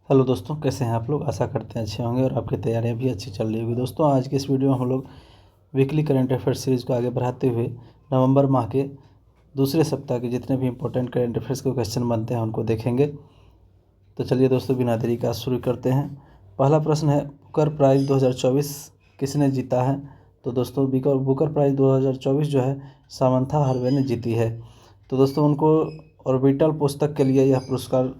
Hello दोस्तों, कैसे हैं आप लोग। आशा करते हैं अच्छे होंगे और आपकी तैयारियां भी अच्छी चल रही होगी। दोस्तों, आज के इस वीडियो में हम लोग वीकली करंट अफेयर्स सीरीज़ को आगे बढ़ाते हुए नवंबर माह के दूसरे सप्ताह के जितने भी इंपॉर्टेंट करंट अफेयर्स के क्वेश्चन बनते हैं उनको देखेंगे। तो चलिए दोस्तों, बिना देरी का शुरू करते हैं। पहला प्रश्न है, बुकर प्राइज़ 2024 किसने जीता है। तो दोस्तों, बुकर प्राइज़ 2024 जो है सामंथा हार्वे ने जीती है। तो दोस्तों, उनको ऑर्बिटल पुस्तक के लिए यह पुरस्कार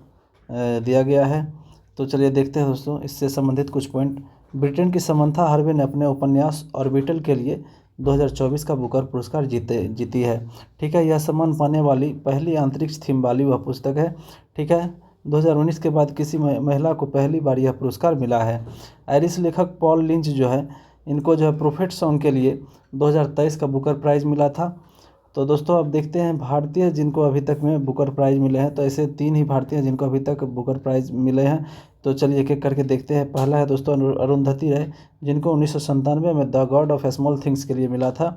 दिया गया है। तो चलिए देखते हैं दोस्तों, इससे संबंधित कुछ पॉइंट। ब्रिटेन की समंथा हार्वे ने अपने उपन्यास ऑर्बिटल के लिए 2024 का बुकर पुरस्कार जीती है। ठीक है, यह सम्मान पाने वाली पहली अंतरिक्ष थीम वाली वह पुस्तक है। ठीक है, 2019 के बाद किसी महिला को पहली बार यह पुरस्कार मिला है। आयरिश लेखक पॉल लिंच जो है, इनको जो है प्रोफेट सॉन्ग के लिए 2023 का बुकर प्राइज़ मिला था। तो दोस्तों, अब देखते हैं भारतीय जिनको अभी तक में बुकर प्राइज़ मिले हैं। तो ऐसे 3 ही भारतीय जिनको अभी तक बुकर प्राइज़ मिले हैं। तो चलिए एक एक करके देखते हैं। पहला है दोस्तों अरुंधति राय, जिनको 1997 में the God of small things के लिए मिला था।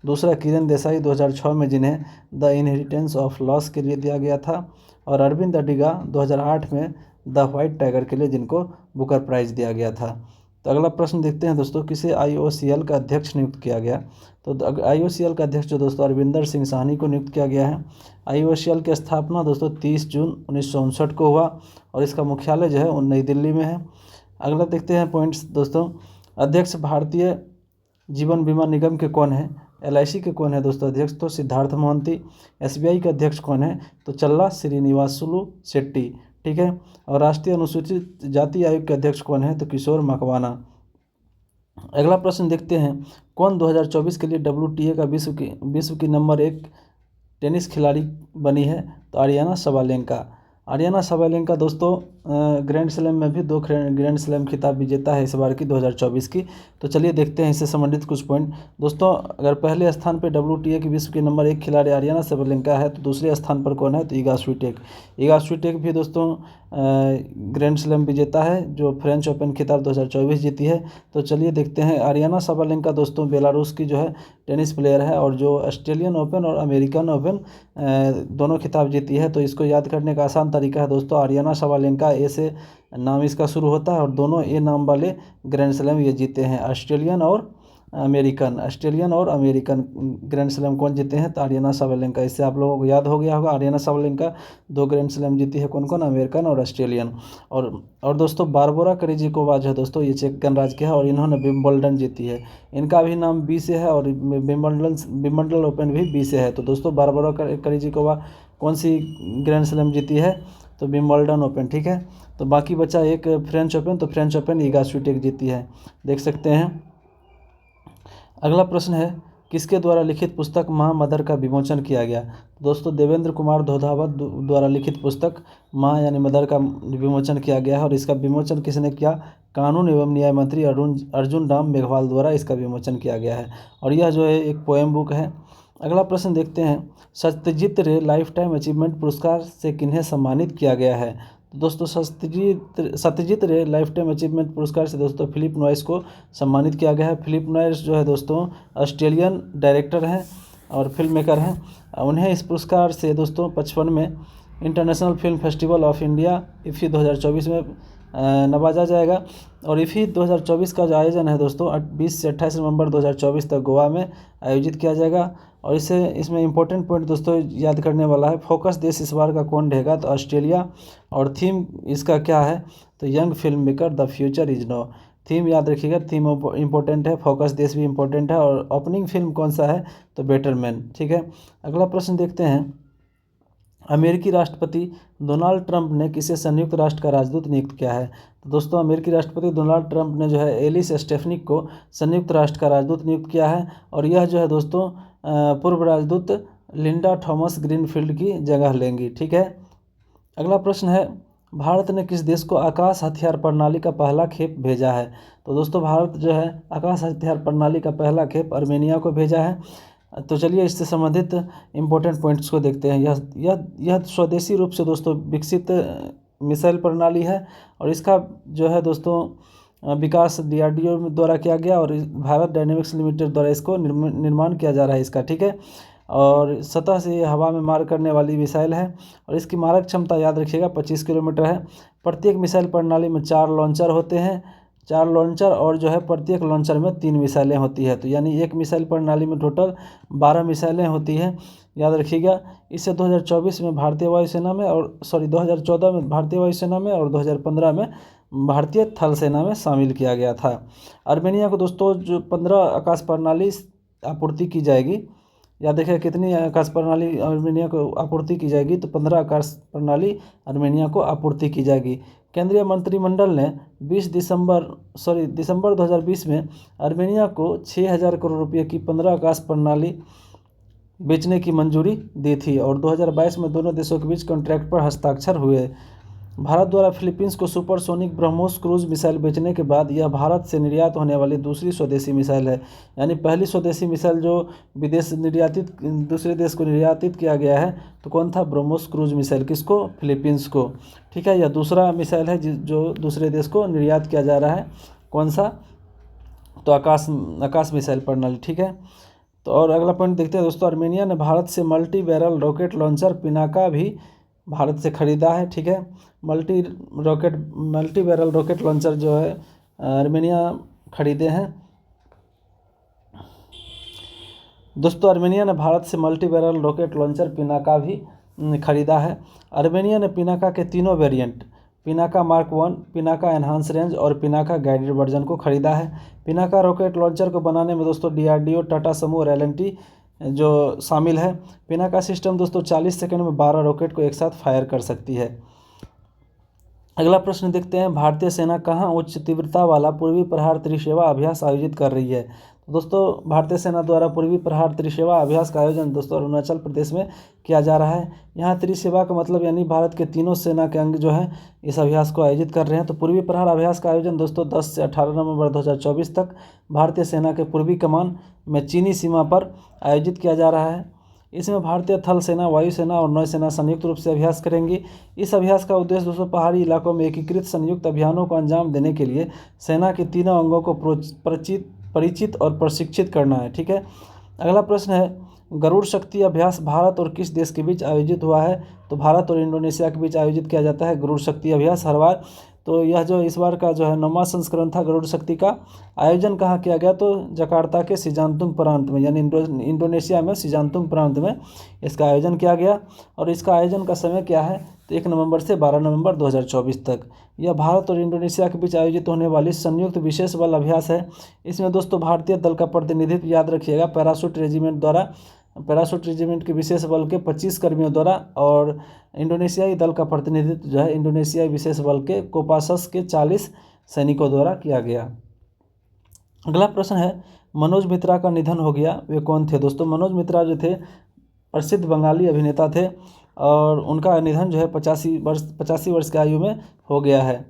दूसरा किरण देसाई 2006 में, जिन्हें द इनहेरिटेंस ऑफ लॉस के लिए दिया गया था। और अरविंद अडिगा 2008 में द व्हाइट टाइगर के लिए जिनको बुकर प्राइज़ दिया गया था। तो अगला प्रश्न देखते हैं दोस्तों, किसे IOCL का अध्यक्ष नियुक्त किया गया। तो IOCL का अध्यक्ष जो दोस्तों अरविंदर सिंह साहनी को नियुक्त किया गया है। IOCL की स्थापना दोस्तों 30 जून 1959 को हुआ और इसका मुख्यालय जो है वो नई दिल्ली में है। अगला देखते हैं पॉइंट्स दोस्तों, अध्यक्ष भारतीय जीवन बीमा निगम के कौन है। LIC के कौन है दोस्तों अध्यक्ष, तो सिद्धार्थ मोहंती। SBI के अध्यक्ष कौन है, तो चल्ला श्रीनिवासुलु शेट्टी। ठीक है, और राष्ट्रीय अनुसूचित जाति आयोग के अध्यक्ष कौन है, तो किशोर मकवाना। अगला प्रश्न देखते हैं, कौन 2024 के लिए WTA का विश्व की नंबर 1 टेनिस खिलाड़ी बनी है। तो आरियाना सबालेंका। आरियाना सबालेंका दोस्तों ग्रैंड स्लैम में भी 2 ग्रैंड स्लैम खिताब विजेता है इस बार की 2024 की। तो चलिए देखते हैं इससे संबंधित कुछ पॉइंट। दोस्तों, अगर पहले स्थान पर WTA की विश्व की नंबर 1 खिलाड़ी आरियाना सबालेंका है, तो दूसरे स्थान पर कौन है, तो इगा स्वीटेक। इगा स्वीटेक भी दोस्तों ग्रैंड स्लैम विजेता है, जो फ्रेंच ओपन खिताब 2024 जीती है। तो चलिए देखते हैं, आरियाना सबालेंका दोस्तों बेलारूस की जो है टेनिस प्लेयर है और जो ऑस्ट्रेलियन ओपन और अमेरिकन ओपन दोनों खिताब जीती है। तो इसको याद करने का आसान तरीका है दोस्तों, आरियाना सबालेंका ए से नाम इसका शुरू होता है और दोनों ए नाम वाले ग्रैंड स्लैम ये जीते हैं। ऑस्ट्रेलियन और अमेरिकन ग्रैंड स्लैम कौन जीते हैं, तो आरियाना सबालेंका। इससे आप लोगों को याद हो गया होगा, आरियाना सबालेंका 2 ग्रैंड स्लैम जीती है, कौन कौन, अमेरिकन और ऑस्ट्रेलियन। और दोस्तों बारबोरा करिजिकोवा जो है दोस्तों, ये चेक गणराज्य के है और इन्होंने विंबलडन जीती है। इनका भी नाम बी से है और विंबलडन ओपन भी बी से है। तो दोस्तों बारबोरा करिजिकोवा कौन सी ग्रैंड स्लैम जीती है, तो विंबलडन ओपन। ठीक है, तो बाकी बचा एक फ्रेंच ओपन, तो फ्रेंच ओपन इगा स्वीटेक जीती है, देख सकते हैं। अगला प्रश्न है, किसके द्वारा लिखित पुस्तक माँ मदर का विमोचन किया गया। दोस्तों देवेंद्र कुमार दोधावत द्वारा लिखित पुस्तक माँ यानी मदर का विमोचन किया गया है और इसका विमोचन किसने किया, कानून एवं न्याय मंत्री अर्जुन राम मेघवाल द्वारा इसका विमोचन किया गया है और यह जो है एक पोएम बुक है। अगला प्रश्न देखते हैं, Satyajit Ray lifetime achievement पुरस्कार से किन्हें सम्मानित किया गया है। तो दोस्तों Satyajit Ray lifetime achievement पुरस्कार से दोस्तों फिलिप नॉइस को सम्मानित किया गया है। फिलिप नॉइस जो है दोस्तों ऑस्ट्रेलियन डायरेक्टर हैं और फिल्म मेकर हैं। उन्हें इस पुरस्कार से दोस्तों 55 में international film festival of India IFFI 2024 में नवाजा जाएगा। और IFFI 2024 का जो आयोजन है दोस्तों 20 से 28 नवंबर 2024 तक गोवा में आयोजित किया जाएगा। और इसमें इंपॉर्टेंट पॉइंट दोस्तों याद करने वाला है, फोकस देश इस बार का कौन रहेगा, तो ऑस्ट्रेलिया। और थीम इसका क्या है, तो young film maker the future is now. Theme याद रखिएगा, थीम इंपॉर्टेंट है, फोकस देश भी इंपॉर्टेंट है और ओपनिंग फिल्म कौन सा है, तो बेटर मैन। ठीक है, अगला प्रश्न देखते हैं, अमेरिकी राष्ट्रपति डोनाल्ड ट्रंप ने किसे संयुक्त राष्ट्र का राजदूत नियुक्त किया है। तो दोस्तों अमेरिकी राष्ट्रपति डोनाल्ड ट्रंप ने जो है एलिस स्टेफनिक को संयुक्त राष्ट्र का राजदूत नियुक्त किया है और यह जो है दोस्तों पूर्व राजदूत लिंडा थॉमस ग्रीनफील्ड की जगह लेंगी। ठीक है, अगला प्रश्न है, भारत ने किस देश को आकाश हथियार प्रणाली का पहला खेप भेजा है। तो दोस्तों भारत जो है आकाश हथियार प्रणाली का पहला खेप अर्मेनिया को भेजा है। तो चलिए इससे संबंधित इम्पोर्टेंट पॉइंट्स को देखते हैं। यह स्वदेशी रूप से दोस्तों विकसित मिसाइल प्रणाली है और इसका जो है दोस्तों विकास DRDO द्वारा किया गया और भारत डायनेमिक्स लिमिटेड द्वारा इसको निर्माण किया जा रहा है इसका। ठीक है, और सतह से हवा में मार करने वाली मिसाइल है और इसकी मारक क्षमता याद रखिएगा 25 किलोमीटर है। प्रत्येक मिसाइल प्रणाली में 4 लॉन्चर होते हैं, 4 लॉन्चर, और जो है प्रत्येक लॉन्चर में 3 मिसाइलें होती है। तो यानी एक मिसाइल प्रणाली में टोटल 12 मिसाइलें होती हैं, याद रखिएगा। इसे 2024 में भारतीय वायुसेना में 2014 में भारतीय वायुसेना में और 2015 में भारतीय थल सेना में शामिल किया गया था। आर्मेनिया को दोस्तों जो 15 आकाश प्रणाली आपूर्ति की जाएगी, या देखिए कितनी आकाश प्रणाली आर्मेनिया को आपूर्ति की जाएगी, तो 15 आकाश प्रणाली आर्मेनिया को आपूर्ति की जाएगी। केंद्रीय मंत्रिमंडल ने दिसंबर 2020 में आर्मेनिया को 6,000 करोड़ रुपये की 15 आकाश प्रणाली बेचने की मंजूरी दी थी, और 2022 में दोनों देशों के बीच कॉन्ट्रैक्ट पर हस्ताक्षर हुए। भारत द्वारा फिलीपींस को सुपरसोनिक ब्रह्मोस क्रूज मिसाइल बेचने के बाद यह भारत से निर्यात होने वाली दूसरी स्वदेशी मिसाइल है। यानी पहली स्वदेशी मिसाइल जो विदेश निर्यातित दूसरे देश को निर्यातित किया गया है तो कौन था? BrahMos cruise missile. किसको? फिलीपींस को। ठीक है, यह दूसरा मिसाइल है जो दूसरे देश को निर्यात किया जा रहा है। कौन सा? तो आकाश मिसाइल प्रणाली। ठीक है, तो और अगला पॉइंट देखते हैं दोस्तों। आर्मेनिया ने भारत से multi barrel rocket launcher Pinaka भी भारत से खरीदा है। ठीक है, मल्टी बैरल रॉकेट लॉन्चर जो है आर्मेनिया खरीदे हैं। दोस्तों आर्मेनिया ने भारत से multi barrel rocket launcher Pinaka भी खरीदा है। आर्मेनिया ने पिनाका के तीनों variant, Pinaka mark 1, Pinaka enhance range और पिनाका गाइडेड वर्जन को खरीदा है। पिनाका रॉकेट लॉन्चर को बनाने में दोस्तों DRDO, टाटा समूह और L&T जो शामिल है। पिनाका सिस्टम दोस्तों 40 सेकंड में 12 रॉकेट को एक साथ फायर कर सकती है। अगला प्रश्न देखते हैं, भारतीय सेना कहाँ उच्च तीव्रता वाला पूर्वी प्रहार त्रिसेवा अभ्यास आयोजित कर रही है? तो दोस्तों भारतीय सेना द्वारा पूर्वी प्रहार त्रिसेवा अभ्यास का आयोजन दोस्तों अरुणाचल प्रदेश में किया जा रहा है। यहाँ त्रिसेवा का मतलब यानी भारत के तीनों सेना के अंग जो है इस अभ्यास को आयोजित कर रहे हैं। तो पूर्वी प्रहार अभ्यास का आयोजन दोस्तों 10 से 18 नवंबर 2024 तक भारतीय सेना के पूर्वी कमान में चीनी सीमा पर आयोजित किया जा रहा है। इसमें भारतीय थल सेना, वायुसेना और नौसेना संयुक्त रूप से अभ्यास करेंगी। इस अभ्यास का उद्देश्य दोस्तों पहाड़ी इलाकों में एकीकृत संयुक्त अभियानों को अंजाम देने के लिए सेना के तीनों अंगों को परिचित और प्रशिक्षित करना है। ठीक है, अगला प्रश्न है, गरुड़ शक्ति अभ्यास भारत और किस देश के बीच आयोजित हुआ है? तो भारत और इंडोनेशिया के बीच आयोजित किया जाता है गरुड़ शक्ति अभ्यास हर बार। तो यह जो इस बार का जो है 9वां संस्करण था गरुड़ शक्ति का, आयोजन कहाँ किया गया? तो जकार्ता के सिजांतुंग प्रांत में, यानी इंडोनेशिया में सिजांतुंग प्रांत में इसका आयोजन किया गया। और इसका आयोजन का समय क्या है? तो 1 नवंबर से 12 नवंबर 2024 तक। यह भारत और इंडोनेशिया के बीच आयोजित होने वाली संयुक्त विशेष बल अभ्यास है। इसमें दोस्तों भारतीय दल का प्रतिनिधित्व, याद रखिएगा, पैराशूट रेजिमेंट के विशेष बल के 25 कर्मियों द्वारा, और इंडोनेशियाई दल का प्रतिनिधित्व जो है इंडोनेशियाई विशेष बल के कोपासस के 40 सैनिकों द्वारा किया गया। अगला प्रश्न है, मनोज मित्रा का निधन हो गया, वे कौन थे? दोस्तों मनोज मित्रा जो थे प्रसिद्ध बंगाली अभिनेता थे, और उनका निधन जो है 85 वर्ष की आयु में हो गया है।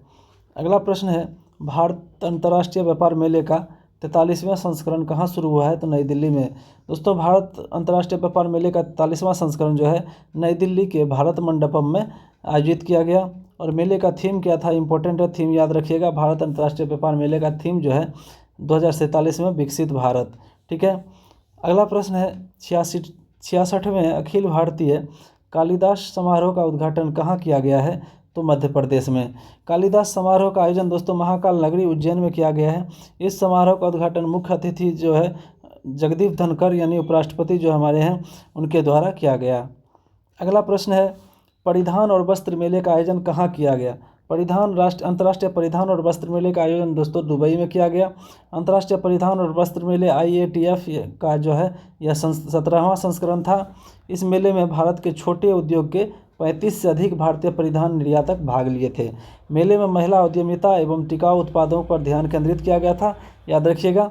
अगला प्रश्न है, भारत अंतर्राष्ट्रीय व्यापार मेले का 43वां संस्करण कहाँ शुरू हुआ है? तो नई दिल्ली में। दोस्तों भारत अंतर्राष्ट्रीय व्यापार मेले का 43वां संस्करण जो है नई दिल्ली के भारत मंडपम में आयोजित किया गया। और मेले का थीम क्या था? इंपॉर्टेंट है थीम, याद रखिएगा। भारत अंतर्राष्ट्रीय व्यापार मेले का थीम जो है 2047 में विकसित भारत। ठीक है, अगला प्रश्न है, 66वें अखिल भारतीय कालिदास समारोह का उद्घाटन कहाँ किया गया है? तो मध्य प्रदेश में। कालिदास समारोह का आयोजन दोस्तों महाकाल नगरी उज्जैन में किया गया है। इस समारोह का उद्घाटन मुख्य अतिथि जो है जगदीप धनखड़ यानी उपराष्ट्रपति जो हमारे हैं उनके द्वारा किया गया। अगला प्रश्न है, परिधान और वस्त्र मेले का आयोजन कहाँ किया गया? अंतर्राष्ट्रीय परिधान और वस्त्र मेले का आयोजन दोस्तों दुबई में किया गया। अंतर्राष्ट्रीय परिधान और वस्त्र मेले IATF का जो है यह 17वां संस्करण था। इस मेले में भारत के छोटे उद्योग के 35 से अधिक भारतीय परिधान निर्यातक भाग लिए थे। मेले में महिला उद्यमिता एवं टिकाऊ उत्पादों पर ध्यान केंद्रित किया गया था, याद रखिएगा।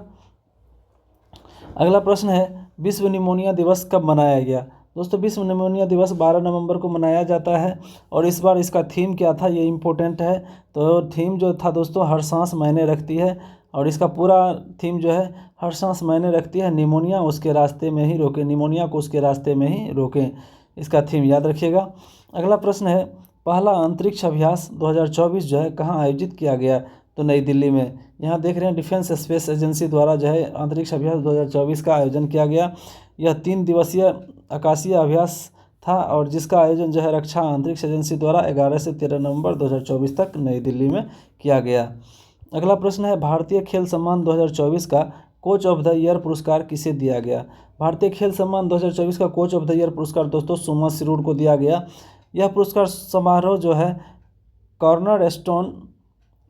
अगला प्रश्न है, विश्व निमोनिया दिवस कब मनाया गया? दोस्तों विश्व निमोनिया दिवस 12 नवंबर को मनाया जाता है। और इस बार इसका थीम क्या था, ये इम्पोर्टेंट है। तो थीम जो था दोस्तों, हर सांस मायने रखती है। और इसका पूरा थीम जो है हर सांस मायने रखती है, निमोनिया उसके रास्ते में ही रोकें, निमोनिया को उसके रास्ते में ही रोकें, इसका थीम याद रखिएगा। अगला प्रश्न है, पहला अंतरिक्ष अभ्यास 2024 जो है कहाँ आयोजित किया गया? तो नई दिल्ली में। यहाँ देख रहे हैं डिफेंस स्पेस एजेंसी द्वारा जो है अंतरिक्ष अभ्यास 2024 का आयोजन किया गया। यह 3 दिवसीय आकाशीय अभ्यास था और जिसका आयोजन जो है रक्षा अंतरिक्ष एजेंसी द्वारा 11 से 13 नवंबर 2024 तक नई दिल्ली में किया गया। अगला प्रश्न है भारतीय खेल सम्मान 2024 का कोच ऑफ द ईयर पुरस्कार किसे दिया गया। भारतीय खेल सम्मान 2024 का कोच ऑफ द ईयर पुरस्कार दोस्तों सुमा सिरूर को दिया गया। यह पुरस्कार समारोह जो है कॉर्नर स्टोन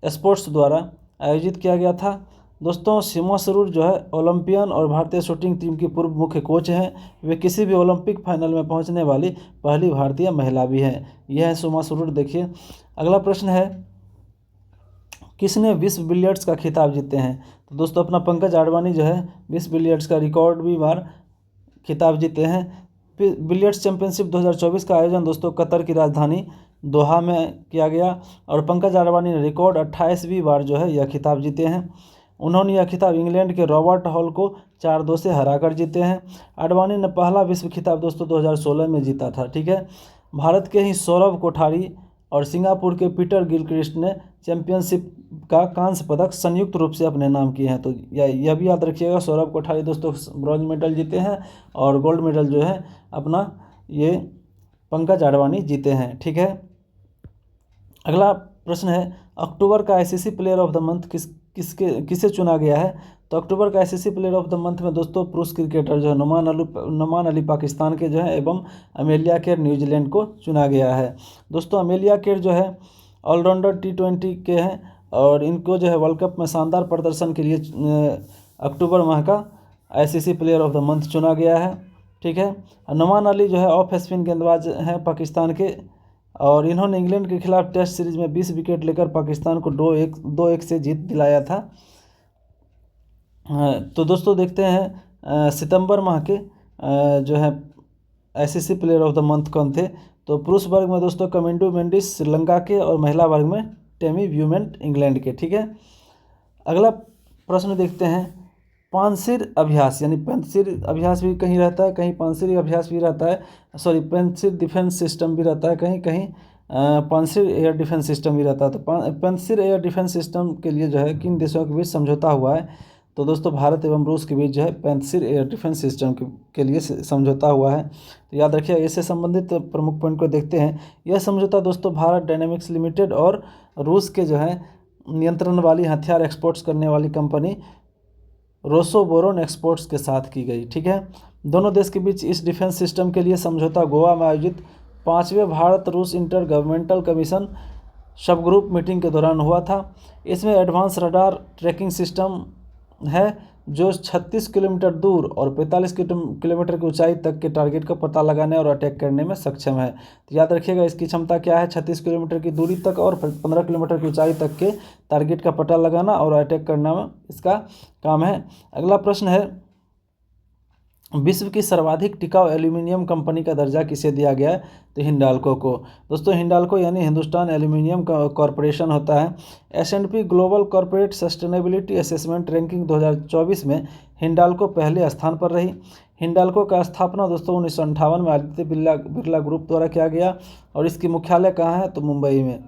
स्पोर्ट्स द्वारा आयोजित किया गया था। दोस्तों सीमा सरूर जो है ओलंपियन और भारतीय शूटिंग टीम की पूर्व मुख्य कोच हैं। वे किसी भी ओलंपिक फाइनल में पहुंचने वाली पहली भारतीय महिला भी हैं। यह है सीमा सरूर। देखिए अगला प्रश्न है किसने विश्व बिलियर्ड्स का खिताब जीते हैं। तो दोस्तों अपना पंकज आडवाणी जो है विश्व बिलियर्ड्स का रिकॉर्ड भी बार खिताब जीते हैं। बिलियर्ड्स चैंपियनशिप 2024 का आयोजन दोस्तों कतर की राजधानी दोहा में किया गया और पंकज आडवाणी ने रिकॉर्ड 28वीं बार जो है यह खिताब जीते हैं। उन्होंने यह खिताब इंग्लैंड के रॉबर्ट हॉल को 4-2 से हराकर जीते हैं। आडवाणी ने पहला विश्व खिताब दोस्तों 2016 में जीता था। ठीक है, भारत के ही सौरभ कोठारी और सिंगापुर के पीटर गिलक्रिस्ट ने चैंपियनशिप का कांस्य पदक संयुक्त रूप से अपने नाम किए हैं। तो यह भी याद रखिएगा, सौरभ कोठारी दोस्तों ब्रॉन्ज मेडल जीते हैं और गोल्ड मेडल जो है अपना ये पंकज आडवाणी जीते हैं। ठीक है, अगला प्रश्न है अक्टूबर का ICC player of the month किसे चुना गया है। तो अक्टूबर का ICC player of the month में दोस्तों पुरुष क्रिकेटर जो है नुमान अली पाकिस्तान के जो है एवं अमेलिया केर न्यूजीलैंड को चुना गया है। दोस्तों अमेलिया केर जो है ऑलराउंडर T20 के हैं और इनको जो है वर्ल्ड कप में शानदार प्रदर्शन के लिए अक्टूबर माह का ICC player of the month चुना गया है। ठीक है, नुमान अली जो है ऑफ स्पिन गेंदबाज हैं पाकिस्तान के और इन्होंने इंग्लैंड के खिलाफ टेस्ट सीरीज में 20 विकेट लेकर पाकिस्तान को 2-1 से जीत दिलाया था। तो दोस्तों देखते हैं सितंबर माह के जो है ICC player of the month कौन थे। तो पुरुष वर्ग में दोस्तों कमिंडू मेंडिस श्रीलंका के और महिला वर्ग में टेमी ब्यूमेंट इंग्लैंड के। ठीक है, अगला प्रश्न देखते हैं पानसिर अभ्यास यानी पेंसिल अभ्यास भी कहीं रहता है, कहीं पानसिर अभ्यास भी रहता है, सॉरी पेंसिल डिफेंस सिस्टम भी रहता है, कहीं कहीं पानसिर एयर डिफेंस सिस्टम भी रहता है। तो पेंसिल एयर डिफेंस सिस्टम के लिए जो है किन देशों के बीच समझौता हुआ है। तो दोस्तों भारत एवं रूस के बीच जो है पेंसिल एयर डिफेंस सिस्टम के लिए समझौता हुआ है। तो याद रखिए इससे संबंधित प्रमुख पॉइंट को देखते हैं। यह समझौता दोस्तों भारत डायनेमिक्स लिमिटेड और रूस के जो है नियंत्रण वाली हथियार एक्सपोर्ट्स करने वाली कंपनी रोसोबोरोन एक्सपोर्ट्स के साथ की गई। ठीक है, दोनों देश के बीच इस डिफेंस सिस्टम के लिए समझौता गोवा में आयोजित 5वें भारत रूस इंटर गवर्नमेंटल कमीशन सब ग्रुप मीटिंग के दौरान हुआ था। इसमें एडवांस रडार ट्रैकिंग सिस्टम है जो 36 किलोमीटर दूर और 45 किलोमीटर की ऊंचाई तक के टारगेट का पता लगाने और अटैक करने में सक्षम है। तो याद रखिएगा इसकी क्षमता क्या है, 36 किलोमीटर की दूरी तक और 15 किलोमीटर की ऊंचाई तक के टारगेट का पता लगाना और अटैक करना में इसका काम है। अगला प्रश्न है विश्व की सर्वाधिक टिकाऊ एल्यूमिनियम कंपनी का दर्जा किसे दिया गया है। तो हिंडाल्को को। दोस्तों हिंडाल्को यानी हिंदुस्तान एल्यूमिनियम कॉरपोरेशन होता है। S&P global corporate sustainability assessment ranking 2024 में हिंडाल्को पहले स्थान पर रही। हिंडाल्को का स्थापना दोस्तों 1958 में आदित्य बिरला ग्रुप द्वारा किया गया और इसकी मुख्यालय कहाँ है, तो मुंबई में।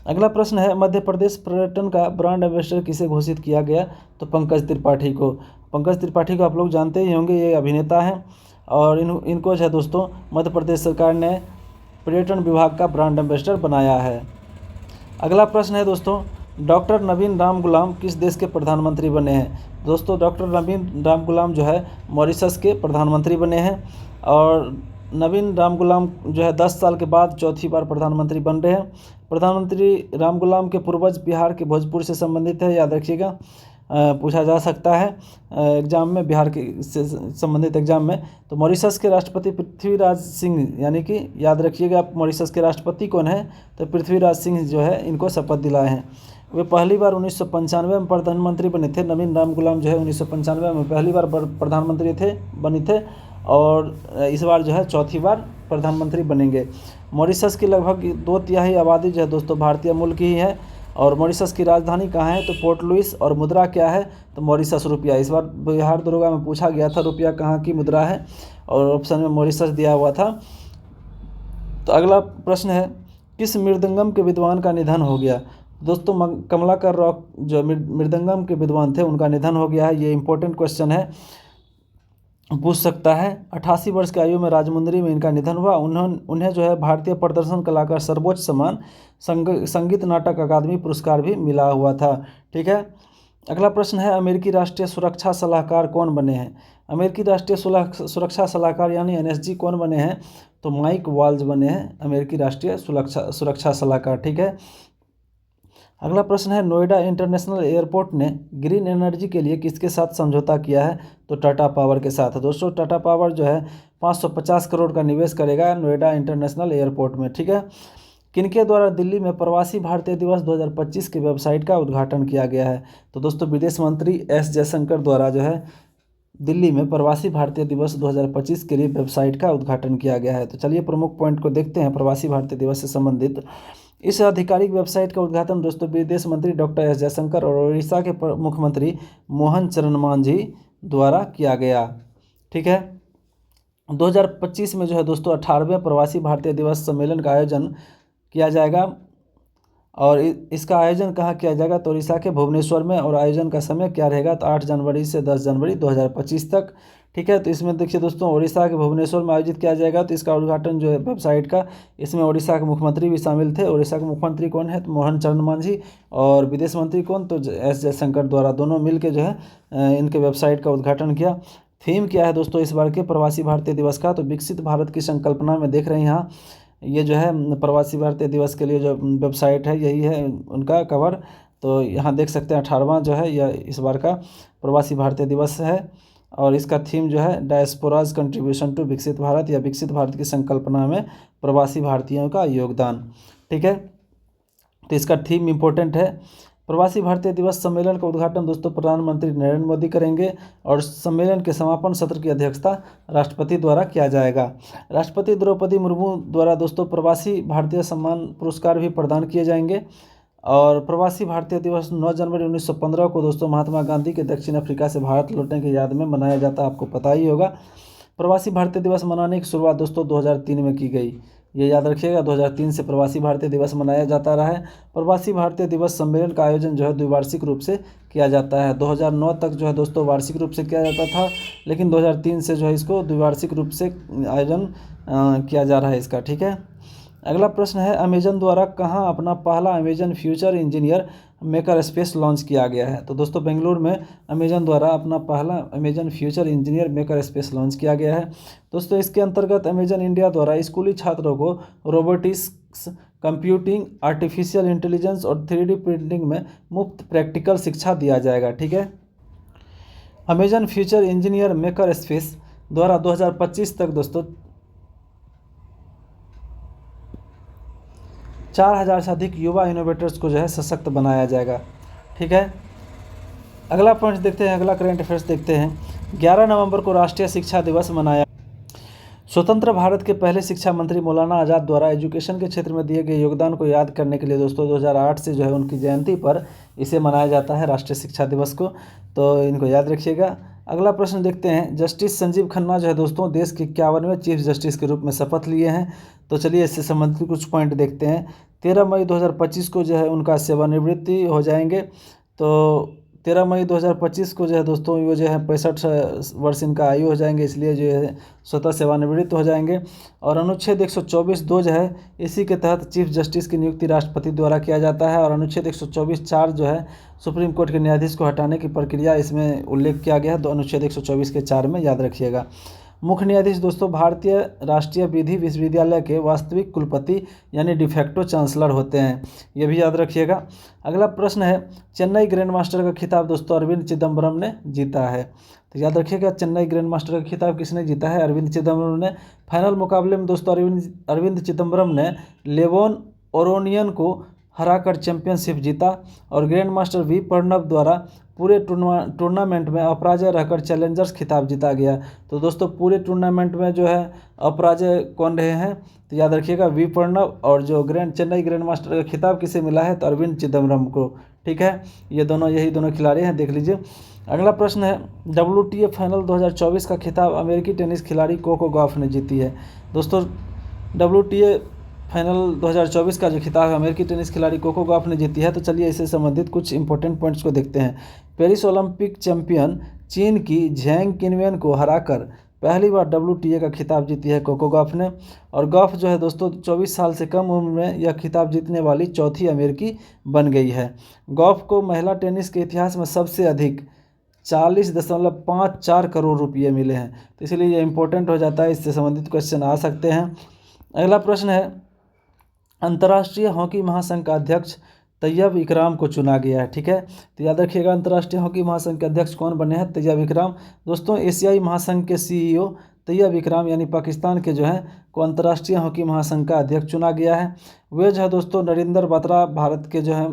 अगला प्रश्न है मध्य प्रदेश पर्यटन का ब्रांड एम्बेसडर किसे घोषित किया गया। तो पंकज त्रिपाठी को। पंकज त्रिपाठी को आप लोग जानते ही होंगे, ये अभिनेता हैं और इनको जो है दोस्तों मध्य प्रदेश सरकार ने पर्यटन विभाग का ब्रांड एम्बेसडर बनाया है। अगला प्रश्न है दोस्तों डॉक्टर नवीन राम गुलाम किस देश के प्रधानमंत्री बने हैं। दोस्तों डॉक्टर नवीन राम गुलाम जो है मॉरिशस के प्रधानमंत्री बने हैं और नवीन राम गुलाम जो है 10 साल के बाद चौथी बार प्रधानमंत्री बन रहे हैं। प्रधानमंत्री राम गुलाम के पूर्वज बिहार के भोजपुर से संबंधित है, याद रखिएगा, पूछा जा सकता है एग्जाम में, बिहार के से संबंधित एग्जाम में। तो मॉरिशस के राष्ट्रपति पृथ्वीराज सिंह, यानी कि याद रखिएगा मॉरिशस के राष्ट्रपति कौन है, तो पृथ्वीराज सिंह जो है इनको शपथ दिलाए हैं। वे पहली बार 1995 में प्रधानमंत्री बने थे। नवीन राम गुलाम जो है 1995 में पहली बार प्रधानमंत्री बने थे और इस बार जो है चौथी बार प्रधानमंत्री बनेंगे। मॉरिशस की लगभग 2/3 आबादी जो है दोस्तों भारतीय मूल की ही है और मॉरिशस की राजधानी कहाँ है, तो पोर्ट लुइस, और मुद्रा क्या है, तो मॉरिशस रुपया। इस बार बिहार दरोगा में पूछा गया था रुपया कहाँ की मुद्रा है और ऑप्शन में मॉरिशस दिया हुआ था। तो अगला प्रश्न है किस मृदंगम के विद्वान का निधन हो गया। दोस्तों कमलाकर रॉक जो मृदंगम के विद्वान थे उनका निधन हो गया है, ये इंपॉर्टेंट क्वेश्चन है। पूछ सकता है। 88 वर्ष की आयु में राजमुंदरी में इनका निधन हुआ। उन्हें जो है भारतीय प्रदर्शन कलाकार सर्वोच्च सम्मान संगीत नाटक अकादमी पुरस्कार भी मिला हुआ था। ठीक है। अगला प्रश्न है, अमेरिकी राष्ट्रीय सुरक्षा सलाहकार कौन बने हैं? अमेरिकी राष्ट्रीय सुरक्षा सलाहकार यानी एनएसजी कौन बने हैं? तो माइक वाल्ज बने हैं अमेरिकी राष्ट्रीय सुरक्षा सलाहकार। ठीक है। अगला प्रश्न है, नोएडा इंटरनेशनल एयरपोर्ट ने ग्रीन एनर्जी के लिए किसके साथ समझौता किया है? तो टाटा पावर के साथ। दोस्तों टाटा पावर जो है 550 करोड़ का निवेश करेगा नोएडा इंटरनेशनल एयरपोर्ट में। ठीक है। किनके द्वारा दिल्ली में प्रवासी भारतीय दिवस 2025 की वेबसाइट का उद्घाटन किया गया है? तो दोस्तों विदेश मंत्री एस जयशंकर द्वारा जो है दिल्ली में प्रवासी भारतीय दिवस 2025 के लिए वेबसाइट का उद्घाटन किया गया है। तो चलिए प्रमुख पॉइंट को देखते हैं प्रवासी भारतीय दिवस से संबंधित। इस आधिकारिक वेबसाइट का उद्घाटन दोस्तों विदेश मंत्री डॉक्टर एस जयशंकर और उड़ीसा के मुख्यमंत्री मोहन चरण मांझी द्वारा किया गया। ठीक है। 2025 में जो है दोस्तों 18वें प्रवासी भारतीय दिवस सम्मेलन का आयोजन किया जाएगा और इसका आयोजन कहाँ किया जाएगा? तो उड़ीसा के भुवनेश्वर में। और आयोजन का समय क्या रहेगा? तो 8 जनवरी से 10 जनवरी 2025 तक। ठीक है। तो इसमें देखिए दोस्तों उड़ीसा के भुवनेश्वर में आयोजित किया जाएगा। तो इसका उद्घाटन जो है वेबसाइट का, इसमें उड़ीसा के मुख्यमंत्री भी शामिल थे। उड़ीसा के मुख्यमंत्री कौन है? तो मोहन चरण मांझी। और विदेश मंत्री कौन? तो एस जयशंकर द्वारा, दोनों मिल के जो है इनके वेबसाइट का उद्घाटन किया। थीम क्या है दोस्तों इस बार के प्रवासी भारतीय दिवस का? तो विकसित भारत की संकल्पना में देख रहे हैं यहाँ, ये जो है प्रवासी भारतीय दिवस के लिए जो वेबसाइट है यही है उनका कवर। तो यहाँ देख सकते हैं 18वां जो है यह इस बार का प्रवासी भारतीय दिवस है। और इसका थीम जो है डायस्पोराज कंट्रीब्यूशन टू विकसित भारत, या विकसित भारत की संकल्पना में प्रवासी भारतीयों का योगदान। ठीक है। तो इसका थीम इम्पोर्टेंट है। प्रवासी भारतीय दिवस सम्मेलन का उद्घाटन दोस्तों प्रधानमंत्री नरेंद्र मोदी करेंगे और सम्मेलन के समापन सत्र की अध्यक्षता राष्ट्रपति द्वारा किया जाएगा। राष्ट्रपति द्रौपदी मुर्मू द्वारा दोस्तों प्रवासी भारतीय सम्मान पुरस्कार भी प्रदान किए जाएंगे। और प्रवासी भारतीय दिवस 9 जनवरी 1915 को दोस्तों महात्मा गांधी के दक्षिण अफ्रीका से भारत लौटने की याद में मनाया जाता है, आपको पता ही होगा। प्रवासी भारतीय दिवस मनाने की शुरुआत दोस्तों 2003 में की गई, ये याद रखिएगा। 2003 से प्रवासी भारतीय दिवस मनाया जाता रहा है। प्रवासी भारतीय दिवस सम्मेलन का आयोजन जो है द्विवार्षिक रूप से किया जाता है। 2009 तक जो है दोस्तों वार्षिक रूप से किया जाता था, लेकिन 2003 से जो है इसको द्विवार्षिक रूप से आयोजन किया जा रहा है इसका। ठीक है। अगला प्रश्न है, अमेजन द्वारा कहाँ अपना पहला Amazon future engineer maker space launch किया गया है? तो दोस्तों बेंगलुरु में अमेजन द्वारा अपना पहला Amazon future engineer maker space launch किया गया है। दोस्तों इसके अंतर्गत अमेजन इंडिया द्वारा स्कूली छात्रों को रोबोटिक्स, कंप्यूटिंग, आर्टिफिशियल इंटेलिजेंस और 3D प्रिंटिंग में मुफ्त प्रैक्टिकल शिक्षा दिया जाएगा। ठीक है। Amazon future engineer maker space द्वारा 2025 तक दोस्तों 4000 से अधिक युवा इनोवेटर्स को जो है सशक्त बनाया जाएगा। ठीक है। अगला पॉइंट देखते हैं, अगला करंट अफेयर्स देखते हैं। 11 नवंबर को राष्ट्रीय शिक्षा दिवस मनाया। स्वतंत्र भारत के पहले शिक्षा मंत्री मौलाना आज़ाद द्वारा एजुकेशन के क्षेत्र में दिए गए योगदान को याद करने के लिए दोस्तों 2008 से जो है उनकी जयंती पर इसे मनाया जाता है राष्ट्रीय शिक्षा दिवस को, तो इनको याद रखिएगा। अगला प्रश्न देखते हैं, जस्टिस संजीव खन्ना जो है दोस्तों देश के 51वें चीफ जस्टिस के रूप में शपथ लिए हैं। तो चलिए इससे संबंधित कुछ पॉइंट देखते हैं। 13 मई 2025 को जो है उनका सेवानिवृत्ति हो जाएंगे। तो 13 मई 2025 को जो है दोस्तों वो जो है 65 वर्ष इनका आयु हो जाएंगे, इसलिए जो है स्वतः सेवानिवृत्त हो जाएंगे। और अनुच्छेद 124(2) जो है इसी के तहत चीफ जस्टिस की नियुक्ति राष्ट्रपति द्वारा किया जाता है। और अनुच्छेद 124(4) जो है सुप्रीम कोर्ट के न्यायाधीश को हटाने की प्रक्रिया इसमें उल्लेख किया गया है, तो अनुच्छेद 124 के 4 में याद रखिएगा। मुख्य न्यायाधीश दोस्तों भारतीय राष्ट्रीय विधि विश्वविद्यालय के वास्तविक कुलपति यानी डिफेक्टो चांसलर होते हैं, ये भी याद रखिएगा। अगला प्रश्न है, चेन्नई ग्रैंड मास्टर का खिताब दोस्तों अरविंद चिदम्बरम ने जीता है। तो याद रखिएगा चेन्नई ग्रैंड मास्टर का खिताब किसने जीता है? अरविंद चिदम्बरम ने। फाइनल मुकाबले में दोस्तों अरविंद चिदम्बरम ने लेवोन ओरोनियन को हराकर चैंपियनशिप जीता। और ग्रैंड मास्टर वी प्रणव द्वारा पूरे टूर्नामेंट में अपराजय रहकर चैलेंजर्स खिताब जीता गया। तो दोस्तों पूरे टूर्नामेंट में जो है अपराजय कौन रहे हैं? तो याद रखिएगा वी प्रणव। और जो चेन्नई ग्रैंड मास्टर का खिताब किसे मिला है? तो अरविंद चिदम्बरम को। ठीक है। यही दोनों खिलाड़ी हैं, देख लीजिए। अगला प्रश्न है, WTA फाइनल 2024 का खिताब अमेरिकी टेनिस खिलाड़ी कोको गॉफ ने जीती है। दोस्तों WTA फाइनल 2024 का जो खिताब है अमेरिकी टेनिस खिलाड़ी कोको गॉफ ने जीती है। तो चलिए इससे संबंधित कुछ इंपॉर्टेंट पॉइंट्स को देखते हैं। पेरिस ओलंपिक चैंपियन चीन की झैंग किनवेन को हराकर पहली बार WTA का खिताब जीती है कोको गॉफ ने। और गॉफ जो है दोस्तों 24 साल से कम उम्र में यह खिताब जीतने वाली चौथी अमेरिकी बन गई है। गॉफ को महिला टेनिस के इतिहास में सबसे अधिक 40.54 करोड़ रुपये मिले हैं। तो इसलिए ये इंपॉर्टेंट हो जाता है, इससे संबंधित क्वेश्चन आ सकते हैं। अगला प्रश्न है, अंतर्राष्ट्रीय हॉकी महासंघ का अध्यक्ष तैयब इकराम को चुना गया है। ठीक है, तो याद रखिएगा अंतर्राष्ट्रीय हॉकी महासंघ के अध्यक्ष कौन बने हैं? तैयब इकराम। दोस्तों एशियाई महासंघ के CEO तैयब इकराम यानी पाकिस्तान के जो हैं को अंतर्राष्ट्रीय हॉकी महासंघ का अध्यक्ष चुना गया है। वे जो है दोस्तों नरेंद्र बात्रा, भारत के जो हैं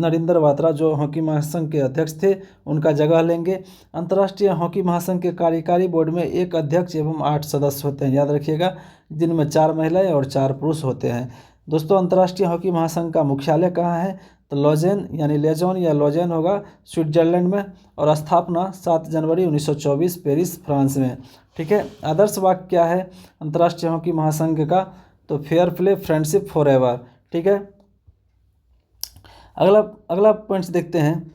नरेंद्र बात्रा जो हॉकी महासंघ के अध्यक्ष थे, उनका जगह लेंगे। अंतर्राष्ट्रीय हॉकी महासंघ के कार्यकारी बोर्ड में 1 अध्यक्ष एवं 8 सदस्य होते हैं, याद रखिएगा, जिनमें 4 महिलाएं और 4 पुरुष होते हैं। दोस्तों अंतर्राष्ट्रीय हॉकी महासंघ का मुख्यालय कहाँ है? तो लॉजेन यानी लेजोन या लॉजेन होगा स्विट्जरलैंड में, और स्थापना 7 जनवरी 1924 पेरिस फ्रांस में। ठीक है, आदर्श वाक्य क्या है अंतर्राष्ट्रीय हॉकी महासंघ का? तो फेयर प्ले, फ्रेंडशिप फॉरएवर। ठीक है, अगला पॉइंट्स देखते हैं।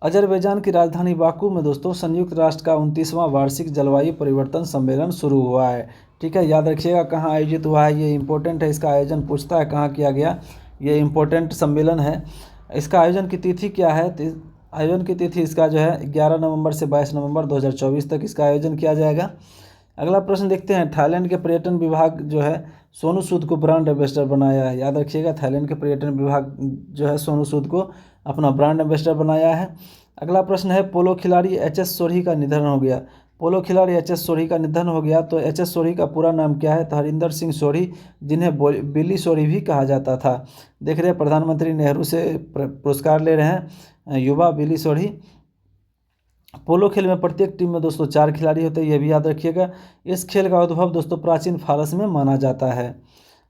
अजरबैजान की राजधानी बाकू में दोस्तों संयुक्त राष्ट्र का 29वां वार्षिक जलवायु परिवर्तन सम्मेलन शुरू हुआ है। ठीक है, याद रखिएगा कहाँ आयोजित हुआ है, ये इंपॉर्टेंट है। इसका आयोजन पूछता है कहाँ किया गया, ये इंपॉर्टेंट सम्मेलन है। इसका आयोजन की तिथि क्या है? आयोजन की तिथि इसका जो है 11 नवंबर से 22 नवंबर 2024 तक इसका आयोजन किया जाएगा। अगला प्रश्न देखते हैं, थाईलैंड के पर्यटन विभाग जो है सोनू सूद को ब्रांड एम्बेसडर बनाया है। याद रखिएगा थाईलैंड के पर्यटन विभाग जो है सोनू सूद को अपना ब्रांड एम्बेसडर बनाया है। अगला प्रश्न है, पोलो खिलाड़ी HS सोढ़ी का निधन हो गया। पोलो खिलाड़ी HS सोढ़ी का निधन हो गया, तो HS सोढ़ी का पूरा नाम क्या है? तो हरिंदर सिंह सोढ़ी, जिन्हें बिल्ली सोढ़ी भी कहा जाता था। देख रहे हैं प्रधानमंत्री नेहरू से पुरस्कार ले रहे हैं युवा बिल्ली सोढ़ी। पोलो खेल में प्रत्येक टीम में दोस्तों 4 खिलाड़ी होते हैं, ये भी याद रखिएगा। इस खेल का उद्भव दोस्तों प्राचीन फारस में माना जाता है।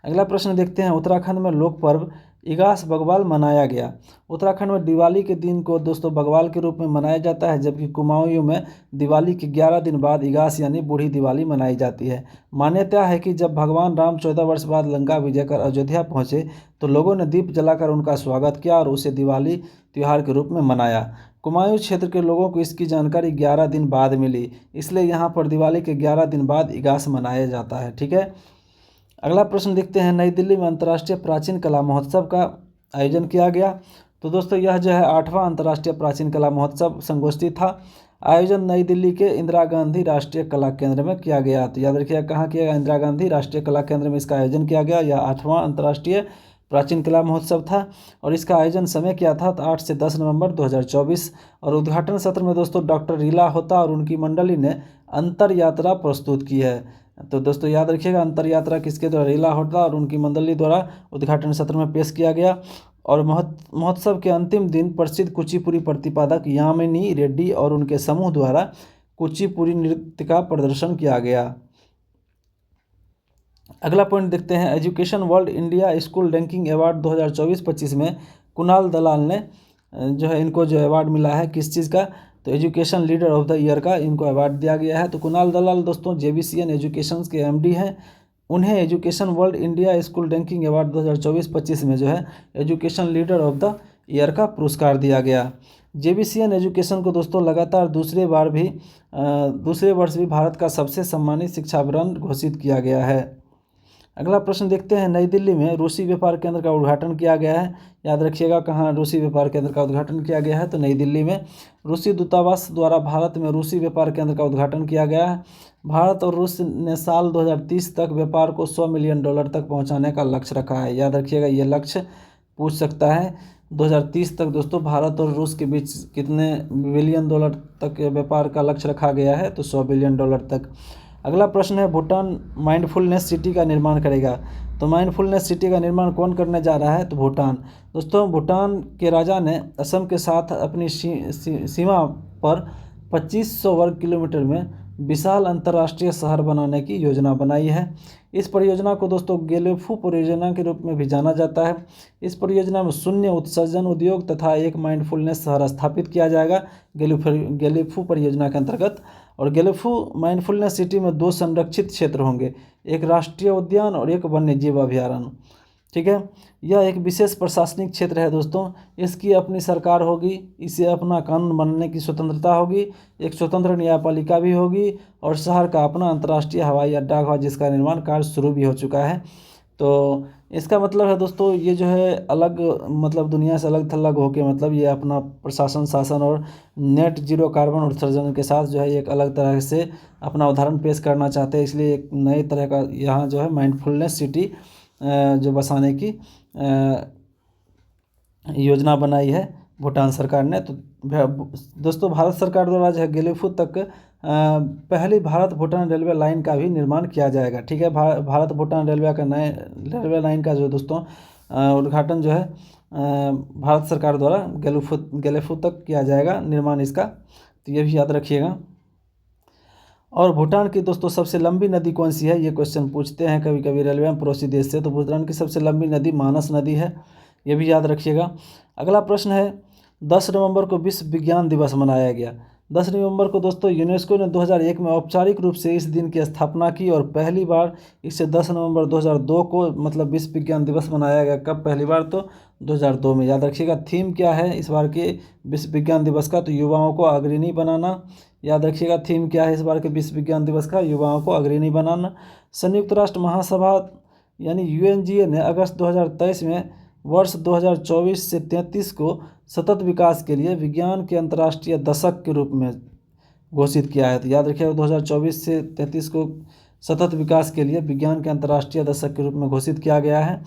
अगला प्रश्न देखते हैं, उत्तराखंड में लोक पर्व इगास बग्वाल मनाया गया। उत्तराखंड में दिवाली के दिन को दोस्तों बग्वाल के रूप में मनाया जाता है, जबकि कुमाऊं में दिवाली के 11 दिन बाद इगास यानी बूढ़ी दिवाली मनाई जाती है। मान्यता है कि जब भगवान राम 14 वर्ष बाद लंका विजय कर अयोध्या पहुँचे तो लोगों ने दीप जलाकर उनका स्वागत किया और उसे दिवाली त्यौहार के रूप में मनाया। कुमाऊं क्षेत्र के लोगों को इसकी जानकारी 11 दिन बाद मिली, इसलिए यहाँ पर दिवाली के 11 दिन बाद इगास मनाया जाता है। ठीक है, अगला प्रश्न देखते हैं, नई दिल्ली में अंतर्राष्ट्रीय प्राचीन कला महोत्सव का आयोजन किया गया। तो दोस्तों यह जो है 8वां अंतर्राष्ट्रीय प्राचीन कला महोत्सव संगोष्ठी था। आयोजन नई दिल्ली के इंदिरा गांधी राष्ट्रीय कला केंद्र में किया गया। तो याद रखिएगा कहाँ किया गया? इंदिरा गांधी राष्ट्रीय कला केंद्र में इसका आयोजन किया गया। यह 8वां अंतर्राष्ट्रीय प्राचीन कला महोत्सव था, और इसका आयोजन समय क्या था? तो 8 से 10 नवंबर 2024। और उद्घाटन सत्र में दोस्तों डॉक्टर रीला होता और उनकी मंडली ने अंतर यात्रा प्रस्तुत की है। तो दोस्तों याद रखिएगा अंतर यात्रा किसके द्वारा? रीला होता और उनकी मंडली द्वारा उद्घाटन सत्र में पेश किया गया। और महोत्सव के अंतिम दिन प्रसिद्ध कुचिपुड़ी प्रतिपादक यामिनी रेड्डी और उनके समूह द्वारा कुचिपुड़ी नृत्य का प्रदर्शन किया गया। अगला पॉइंट देखते हैं, education world India school ranking award 2024-25 में कुणाल दलाल ने जो है इनको जो अवार्ड मिला है किस चीज़ का? तो education leader of the year का इनको अवार्ड दिया गया है। तो कुणाल दलाल दोस्तों JBCN एजुकेशन के MD हैं। उन्हें education world India school ranking award 2024-25 में जो है education leader of the year का पुरस्कार दिया गया। JBCN एजुकेशन को दोस्तों लगातार दूसरे वर्ष भी भारत का सबसे सम्मानित शिक्षा ब्रांड घोषित किया गया है। अगला प्रश्न देखते हैं, नई दिल्ली में रूसी व्यापार केंद्र का उद्घाटन किया गया है। याद रखिएगा कहाँ रूसी व्यापार केंद्र का उद्घाटन किया गया है? तो नई दिल्ली में। रूसी दूतावास द्वारा भारत में रूसी व्यापार केंद्र का उद्घाटन किया गया है। भारत और रूस ने साल 2030 तक व्यापार को $100 मिलियन तक पहुँचाने का लक्ष्य रखा है। याद रखिएगा ये लक्ष्य पूछ सकता है। 2030 तक दोस्तों भारत और रूस के बीच कितने बिलियन डॉलर तक व्यापार का लक्ष्य रखा गया है? तो $100 बिलियन तक। अगला प्रश्न है, भूटान माइंडफुलनेस सिटी का निर्माण करेगा। तो माइंडफुलनेस सिटी का निर्माण कौन करने जा रहा है? तो भूटान। दोस्तों भूटान के राजा ने असम के साथ अपनी सीमा पर 2500 वर्ग किलोमीटर में विशाल अंतर्राष्ट्रीय शहर बनाने की योजना बनाई है। इस परियोजना को दोस्तों गेलेफू परियोजना के रूप में भी जाना जाता है। इस परियोजना में शून्य उत्सर्जन उद्योग तथा एक माइंडफुलनेस शहर स्थापित किया जाएगा गेलेफू परियोजना के अंतर्गत। और गेलेफू माइंडफुलनेस सिटी में 2 संरक्षित क्षेत्र होंगे, एक राष्ट्रीय उद्यान और एक वन्यजीव अभयारण्य। ठीक है। यह एक विशेष प्रशासनिक क्षेत्र है दोस्तों, इसकी अपनी सरकार होगी, इसे अपना कानून बनाने की स्वतंत्रता होगी, एक स्वतंत्र न्यायपालिका भी होगी और शहर का अपना अंतर्राष्ट्रीय हवाई अड्डा होगा जिसका निर्माण कार्य शुरू भी हो चुका है। तो इसका मतलब है दोस्तों ये जो है अलग मतलब दुनिया से अलग थलग होके मतलब ये अपना प्रशासन शासन और नेट जीरो कार्बन उत्सर्जन के साथ जो है एक अलग तरह से अपना उदाहरण पेश करना चाहते हैं, इसलिए एक नए तरह का यहाँ जो है माइंडफुलनेस सिटी जो बसाने की योजना बनाई है भूटान सरकार ने। तो दोस्तों भारत सरकार द्वारा जो है गेलेफू तक पहली भारत भूटान रेलवे लाइन का भी निर्माण किया जाएगा, ठीक है। भारत भूटान रेलवे का नए रेलवे लाइन का जो दोस्तों उद्घाटन जो है भारत सरकार द्वारा गेलेफू तक किया जाएगा निर्माण इसका, तो ये भी याद रखिएगा। और भूटान की दोस्तों सबसे लंबी नदी कौन सी है, ये क्वेश्चन पूछते हैं कभी कभी रेलवे में पड़ोसी देश से। तो भूटान की सबसे लंबी नदी मानस नदी है, ये भी याद रखिएगा। अगला प्रश्न है 10 नवंबर को विश्व विज्ञान दिवस मनाया गया। 10 नवंबर को दोस्तों यूनेस्को ने 2001 में औपचारिक रूप से इस दिन की स्थापना की और पहली बार इसे 10 नवंबर 2002 को मतलब विश्व विज्ञान दिवस मनाया गया। कब पहली बार, तो 2002 में। याद रखिएगा। थीम क्या है इस बार के विश्व विज्ञान दिवस का, तो युवाओं को अग्रणी बनाना। याद रखिएगा थीम क्या है इस बार के विश्व विज्ञान दिवस का, युवाओं को अग्रणी बनाना। संयुक्त राष्ट्र महासभा यानी यूएनजीए ने अगस्त 2023 में वर्ष 2024 से 33 को सतत विकास के लिए विज्ञान के अंतर्राष्ट्रीय दशक के रूप में घोषित किया है। तो याद रखिएगा 2024 से 33 को सतत विकास के लिए विज्ञान के अंतर्राष्ट्रीय दशक के रूप में घोषित किया गया है।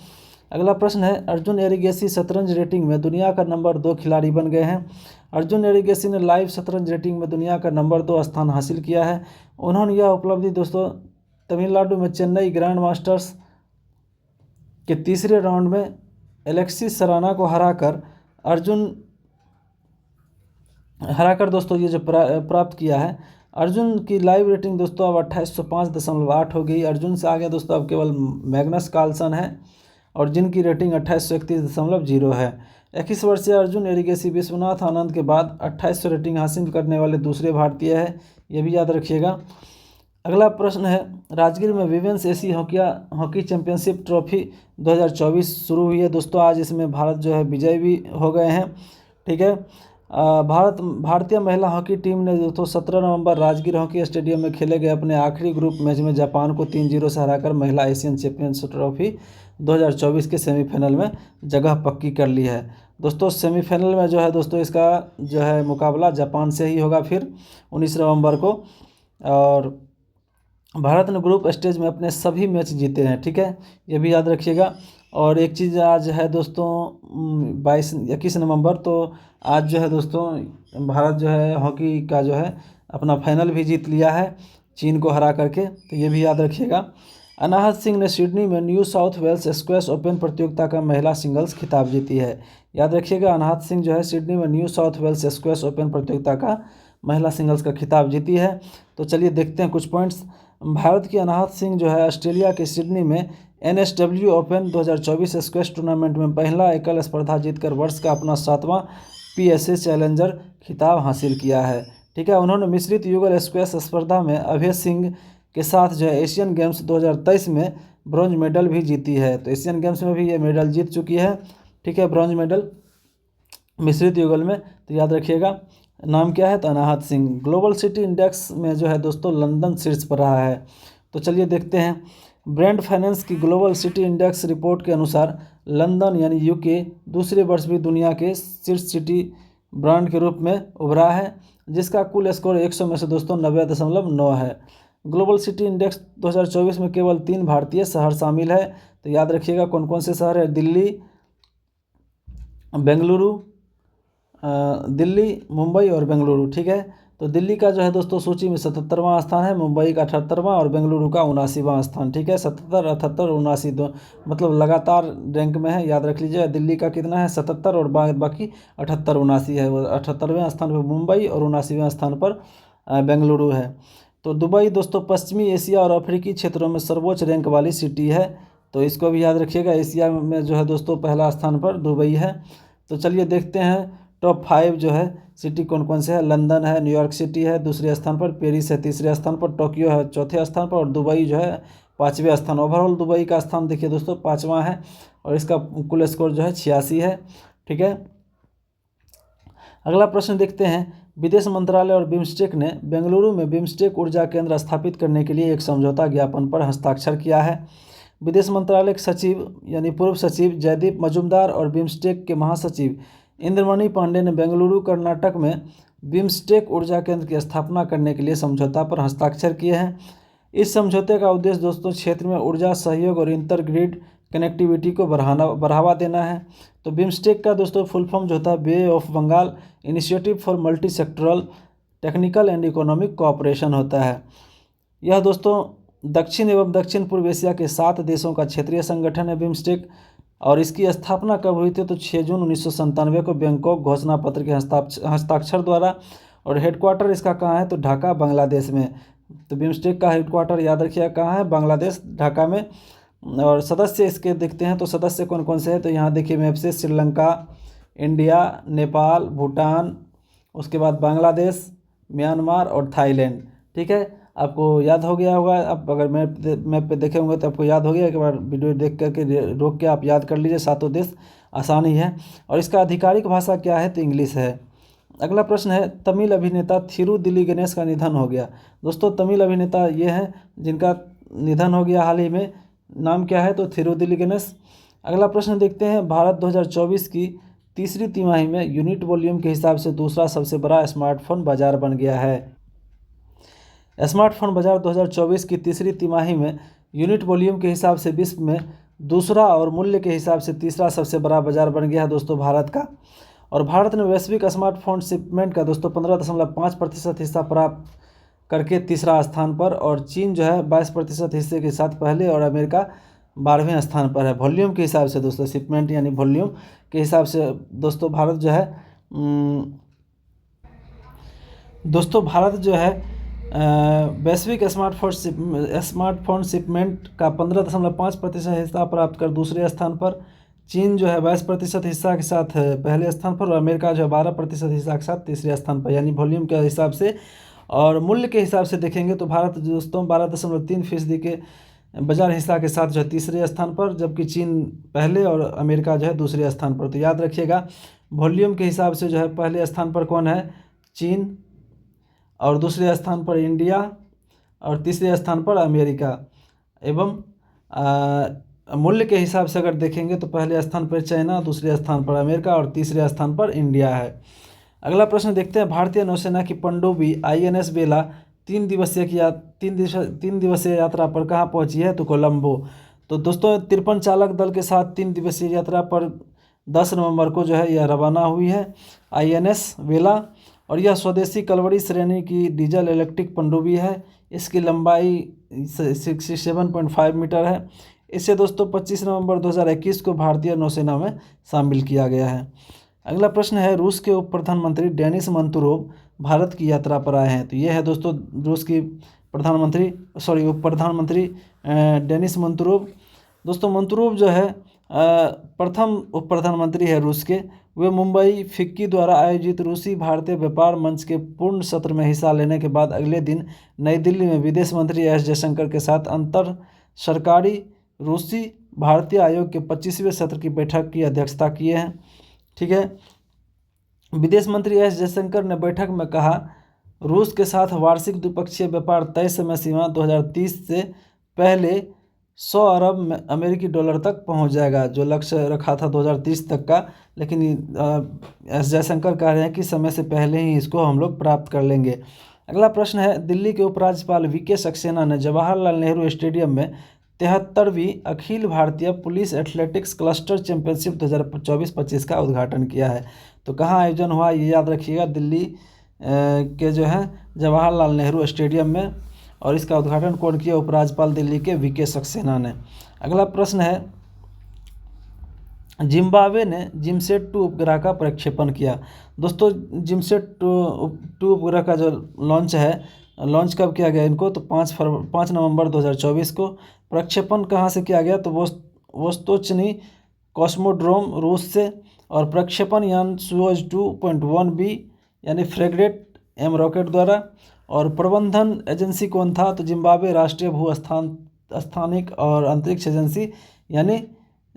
अगला प्रश्न है अर्जुन एरिगेसी शतरंज रेटिंग में दुनिया का नंबर 2 खिलाड़ी बन गए हैं। अर्जुन एरिगेसी ने लाइव शतरंज रेटिंग में दुनिया का नंबर 2 स्थान हासिल किया है। उन्होंने यह उपलब्धि दोस्तों तमिलनाडु में चेन्नई ग्रैंड मास्टर्स के तीसरे राउंड में एलेक्सिस सराना को हराकर दोस्तों ये जो प्राप्त किया है। अर्जुन की लाइव रेटिंग दोस्तों अब 2805.8 हो गई। अर्जुन से आगे दोस्तों अब केवल मैग्नस कार्लसन है और जिनकी रेटिंग 2831.0 है। 21 वर्षीय अर्जुन एरिगेसी विश्वनाथ आनंद के बाद 2800 रेटिंग हासिल करने वाले दूसरे भारतीय है, ये भी याद रखिएगा। अगला प्रश्न है राजगीर में women's Asia hockey championship trophy 2024 शुरू हुई है दोस्तों। आज इसमें भारत जो है विजय भी हो गए हैं, ठीक है। भारतीय महिला हॉकी टीम ने दोस्तों 17 नवंबर राजगीर हॉकी स्टेडियम में खेले गए अपने आखिरी ग्रुप मैच में जापान को 3-0 से हराकर महिला एशियन चैंपियनशिप ट्रॉफी 2024 के सेमीफाइनल में जगह पक्की कर ली है दोस्तों। सेमीफाइनल में जो है दोस्तों इसका जो है मुकाबला जापान से ही होगा फिर 19 नवंबर को। और भारत ने ग्रुप स्टेज में अपने सभी मैच जीते हैं, ठीक है, ये भी याद रखिएगा। और एक चीज़ आज है दोस्तों 21 नवंबर, तो आज जो है दोस्तों भारत जो है हॉकी का जो है अपना फाइनल भी जीत लिया है चीन को हरा करके, तो ये भी याद रखिएगा। अनाहत सिंह ने सिडनी में New South Wales squash open प्रतियोगिता का महिला सिंगल्स खिताब जीती है। याद रखिएगा अनाहत सिंह जो है सिडनी में New South Wales squash open प्रतियोगिता का महिला सिंगल्स का खिताब जीती है। तो चलिए देखते हैं कुछ पॉइंट्स। भारत की अनाहत सिंह जो है ऑस्ट्रेलिया के सिडनी में NSW ओपन 2024 स्क्वैश टूर्नामेंट में पहला एकल स्पर्धा जीतकर वर्ष का अपना 7वां PSA चैलेंजर खिताब हासिल किया है, ठीक है। उन्होंने मिश्रित युगल स्क्वैश स्पर्धा में अभय सिंह के साथ जो है एशियन गेम्स 2023 में ब्रॉन्ज मेडल भी जीती है। तो एशियन गेम्स में भी ये मेडल जीत चुकी है, ठीक है, ब्रॉन्ज मेडल मिश्रित युगल में। तो याद रखिएगा नाम क्या है, तो अनाहत सिंह। ग्लोबल सिटी इंडेक्स में जो है दोस्तों लंदन शीर्ष पर रहा है। तो चलिए देखते हैं। ब्रांड फाइनेंस की ग्लोबल सिटी इंडेक्स रिपोर्ट के अनुसार लंदन यानी UK दूसरे वर्ष भी दुनिया के शीर्ष सिटी ब्रांड के रूप में उभरा है, जिसका कुल स्कोर 100 में से दोस्तों 90.9 है। ग्लोबल सिटी इंडेक्स 2024 में केवल 3 भारतीय शहर शामिल है। तो याद रखिएगा कौन कौन से शहर है, दिल्ली, मुंबई और बेंगलुरु, ठीक है। तो दिल्ली का जो है दोस्तों सूची में 77वां स्थान है, मुंबई का 78वां और बेंगलुरु का 79वां स्थान, ठीक है। 77, 78, 79 दो मतलब लगातार रैंक में है। याद रख लीजिए दिल्ली का कितना है 77 और बाकी 78, 79 है। 78वें स्थान पर मुंबई और 79वें स्थान पर बेंगलुरु है। तो दुबई दोस्तों पश्चिमी एशिया और अफ्रीकी क्षेत्रों में सर्वोच्च रैंक वाली सिटी है, तो इसको भी याद रखिएगा। एशिया में जो है दोस्तों पहला स्थान पर दुबई है। तो चलिए देखते हैं टॉप 5 जो है सिटी कौन कौन से है। लंदन है, न्यूयॉर्क सिटी है दूसरे स्थान पर, पेरिस है तीसरे स्थान पर, टोक्यो है चौथे स्थान पर और दुबई जो है 5वें स्थान। ओवरऑल दुबई का स्थान देखिए दोस्तों 5वां है और इसका कुल स्कोर जो है 86 है। ठीक है, अगला प्रश्न देखते हैं। विदेश मंत्रालय और बिम्स्टेक ने बेंगलुरु में बिम्स्टेक ऊर्जा केंद्र स्थापित करने के लिए एक समझौता ज्ञापन पर हस्ताक्षर किया है। विदेश मंत्रालय के सचिव यानी पूर्व सचिव जयदीप मजूमदार और बिम्स्टेक के महासचिव इंद्रमणि पांडे ने बेंगलुरु कर्नाटक में बिम्स्टेक ऊर्जा केंद्र की स्थापना करने के लिए समझौता पर हस्ताक्षर किए हैं। इस समझौते का उद्देश्य दोस्तों क्षेत्र में ऊर्जा सहयोग और इंटर ग्रिड कनेक्टिविटी को बढ़ावा देना है। तो बिम्स्टेक का दोस्तों फुल फॉर्म जो होता है bay of Bengal initiative for multi sectoral technical and economic cooperation होता है। यह दोस्तों दक्षिण एवं दक्षिण पूर्व एशिया के 7 देशों का क्षेत्रीय संगठन है बिम्स्टेक। और इसकी स्थापना कब हुई थी? तो 6 जून 1997 को बैंकॉक घोषणा पत्र के हस्ताक्षर द्वारा। और हेडक्वार्टर इसका कहाँ है? तो ढाका बांग्लादेश में। तो बिम्स्टेक का हेडक्वार्टर याद रखिएगा कहाँ है? बांग्लादेश ढाका में। और सदस्य इसके देखते हैं तो सदस्य कौन कौन से हैं? तो यहाँ देखिए मैप से श्रीलंका, इंडिया, नेपाल, भूटान, उसके बाद बांग्लादेश, म्यांमार और थाईलैंड। ठीक है, आपको याद हो गया होगा। आप अगर मैप पे देखे होंगे तो आपको याद हो गया। एक बार वीडियो देख करके रोक के आप याद कर लीजिए, 7 देश आसानी है। और इसका आधिकारिक भाषा क्या है? तो इंग्लिश है। अगला प्रश्न है, तमिल अभिनेता थिरु दिली गणेश का निधन हो गया। दोस्तों तमिल अभिनेता ये हैं जिनका निधन हो गया हाल ही में। नाम क्या है? तो थिरु दिली गणेश। अगला प्रश्न देखते हैं, भारत 2024 की तीसरी तिमाही में यूनिट वॉल्यूम के हिसाब से दूसरा सबसे बड़ा स्मार्टफोन बाजार बन गया है। स्मार्टफोन बाजार 2024 की तीसरी तिमाही में यूनिट वॉल्यूम के हिसाब से विश्व में दूसरा और मूल्य के हिसाब से तीसरा सबसे बड़ा बाजार बन गया है दोस्तों भारत का। और भारत ने वैश्विक स्मार्टफोन शिपमेंट का दोस्तों 15.5% हिस्सा प्राप्त करके तीसरा स्थान पर, और चीन जो है 22% हिस्से के साथ पहले, और अमेरिका 12वें स्थान पर है। वॉल्यूम के हिसाब से दोस्तों, शिपमेंट यानी वॉल्यूम के हिसाब से दोस्तों भारत जो है वैश्विक स्मार्टफोन शिपमेंट का 15.5% हिस्सा प्राप्त कर दूसरे स्थान पर, चीन जो है 22% हिस्सा के साथ पहले स्थान पर, और अमेरिका जो है 12% हिस्सा के साथ तीसरे स्थान पर, यानी वॉल्यूम के हिसाब से। और मूल्य के हिसाब से देखेंगे तो भारत दोस्तों 12.3% के बाजार हिस्सा के साथ जो है तीसरे स्थान पर, जबकि चीन पहले और अमेरिका जो है दूसरे स्थान पर। तो याद रखिएगा वॉल्यूम के हिसाब से जो है पहले स्थान पर कौन है? चीन, और दूसरे स्थान पर इंडिया, और तीसरे स्थान पर अमेरिका। एवं मूल्य के हिसाब से अगर देखेंगे तो पहले स्थान पर चाइना, दूसरे स्थान पर अमेरिका और तीसरे स्थान पर इंडिया है। अगला प्रश्न देखते हैं, भारतीय नौसेना की पनडुब्बी INS बेला 3 दिवसीय यात्रा पर कहाँ पहुंची है? तो कोलंबो। तो दोस्तों 53 चालक दल के साथ 3 दिवसीय यात्रा पर 10 नवंबर को जो है यह रवाना हुई है INS बेला। और यह स्वदेशी कलवरी श्रेणी की डीजल इलेक्ट्रिक पनडुब्बी है। इसकी लंबाई 67.5 मीटर है। इसे दोस्तों 25 नवंबर 2021 को भारतीय नौसेना में शामिल किया गया है। अगला प्रश्न है, रूस के उप प्रधानमंत्री डेनिस मंतुरोव भारत की यात्रा पर आए हैं। तो ये है दोस्तों रूस की उप प्रधानमंत्री डेनिस मंतुरोव। दोस्तों मंतुरोव जो है प्रथम उप प्रधानमंत्री है रूस के। वे मुंबई फिक्की द्वारा आयोजित रूसी भारतीय व्यापार मंच के पूर्ण सत्र में हिस्सा लेने के बाद अगले दिन नई दिल्ली में विदेश मंत्री एस जयशंकर के साथ अंतर सरकारी रूसी भारतीय आयोग के 25वें सत्र की बैठक की अध्यक्षता किए हैं। ठीक है, विदेश मंत्री एस जयशंकर ने बैठक में कहा, रूस के साथ वार्षिक द्विपक्षीय व्यापार तय समय सीमा 2030 से पहले 100 अरब अमेरिकी डॉलर तक पहुंच जाएगा, जो लक्ष्य रखा था 2030 तक का। लेकिन एस जयशंकर कह रहे हैं कि समय से पहले ही इसको हम लोग प्राप्त कर लेंगे। अगला प्रश्न है, दिल्ली के उपराज्यपाल VK सक्सेना ने जवाहरलाल नेहरू स्टेडियम में 73वीं Akhil Bharatiya police athletics cluster championship 2024-25 का उद्घाटन किया है। तो कहाँ आयोजन हुआ ये याद रखिएगा, दिल्ली के जो है जवाहरलाल नेहरू स्टेडियम में। और इसका उद्घाटन कौन किया? उपराज्यपाल दिल्ली के VK सक्सेना ने। अगला प्रश्न है, जिम्बाब्वे ने जिमसेट 2 उपग्रह का प्रक्षेपण किया। दोस्तों जिमसेट 2 उपग्रह का जो लॉन्च कब किया गया इनको? तो 5 नवंबर 2024 को। प्रक्षेपण कहाँ से किया गया? तो वोस्तोचनी कॉस्मोड्रोम रूस से। और प्रक्षेपण यान सुयोज 2.1B यानी फ्रेगेट M रॉकेट द्वारा। और प्रबंधन एजेंसी कौन था? तो जिम्बाब्वे राष्ट्रीय भू स्थान स्थानिक और अंतरिक्ष एजेंसी यानी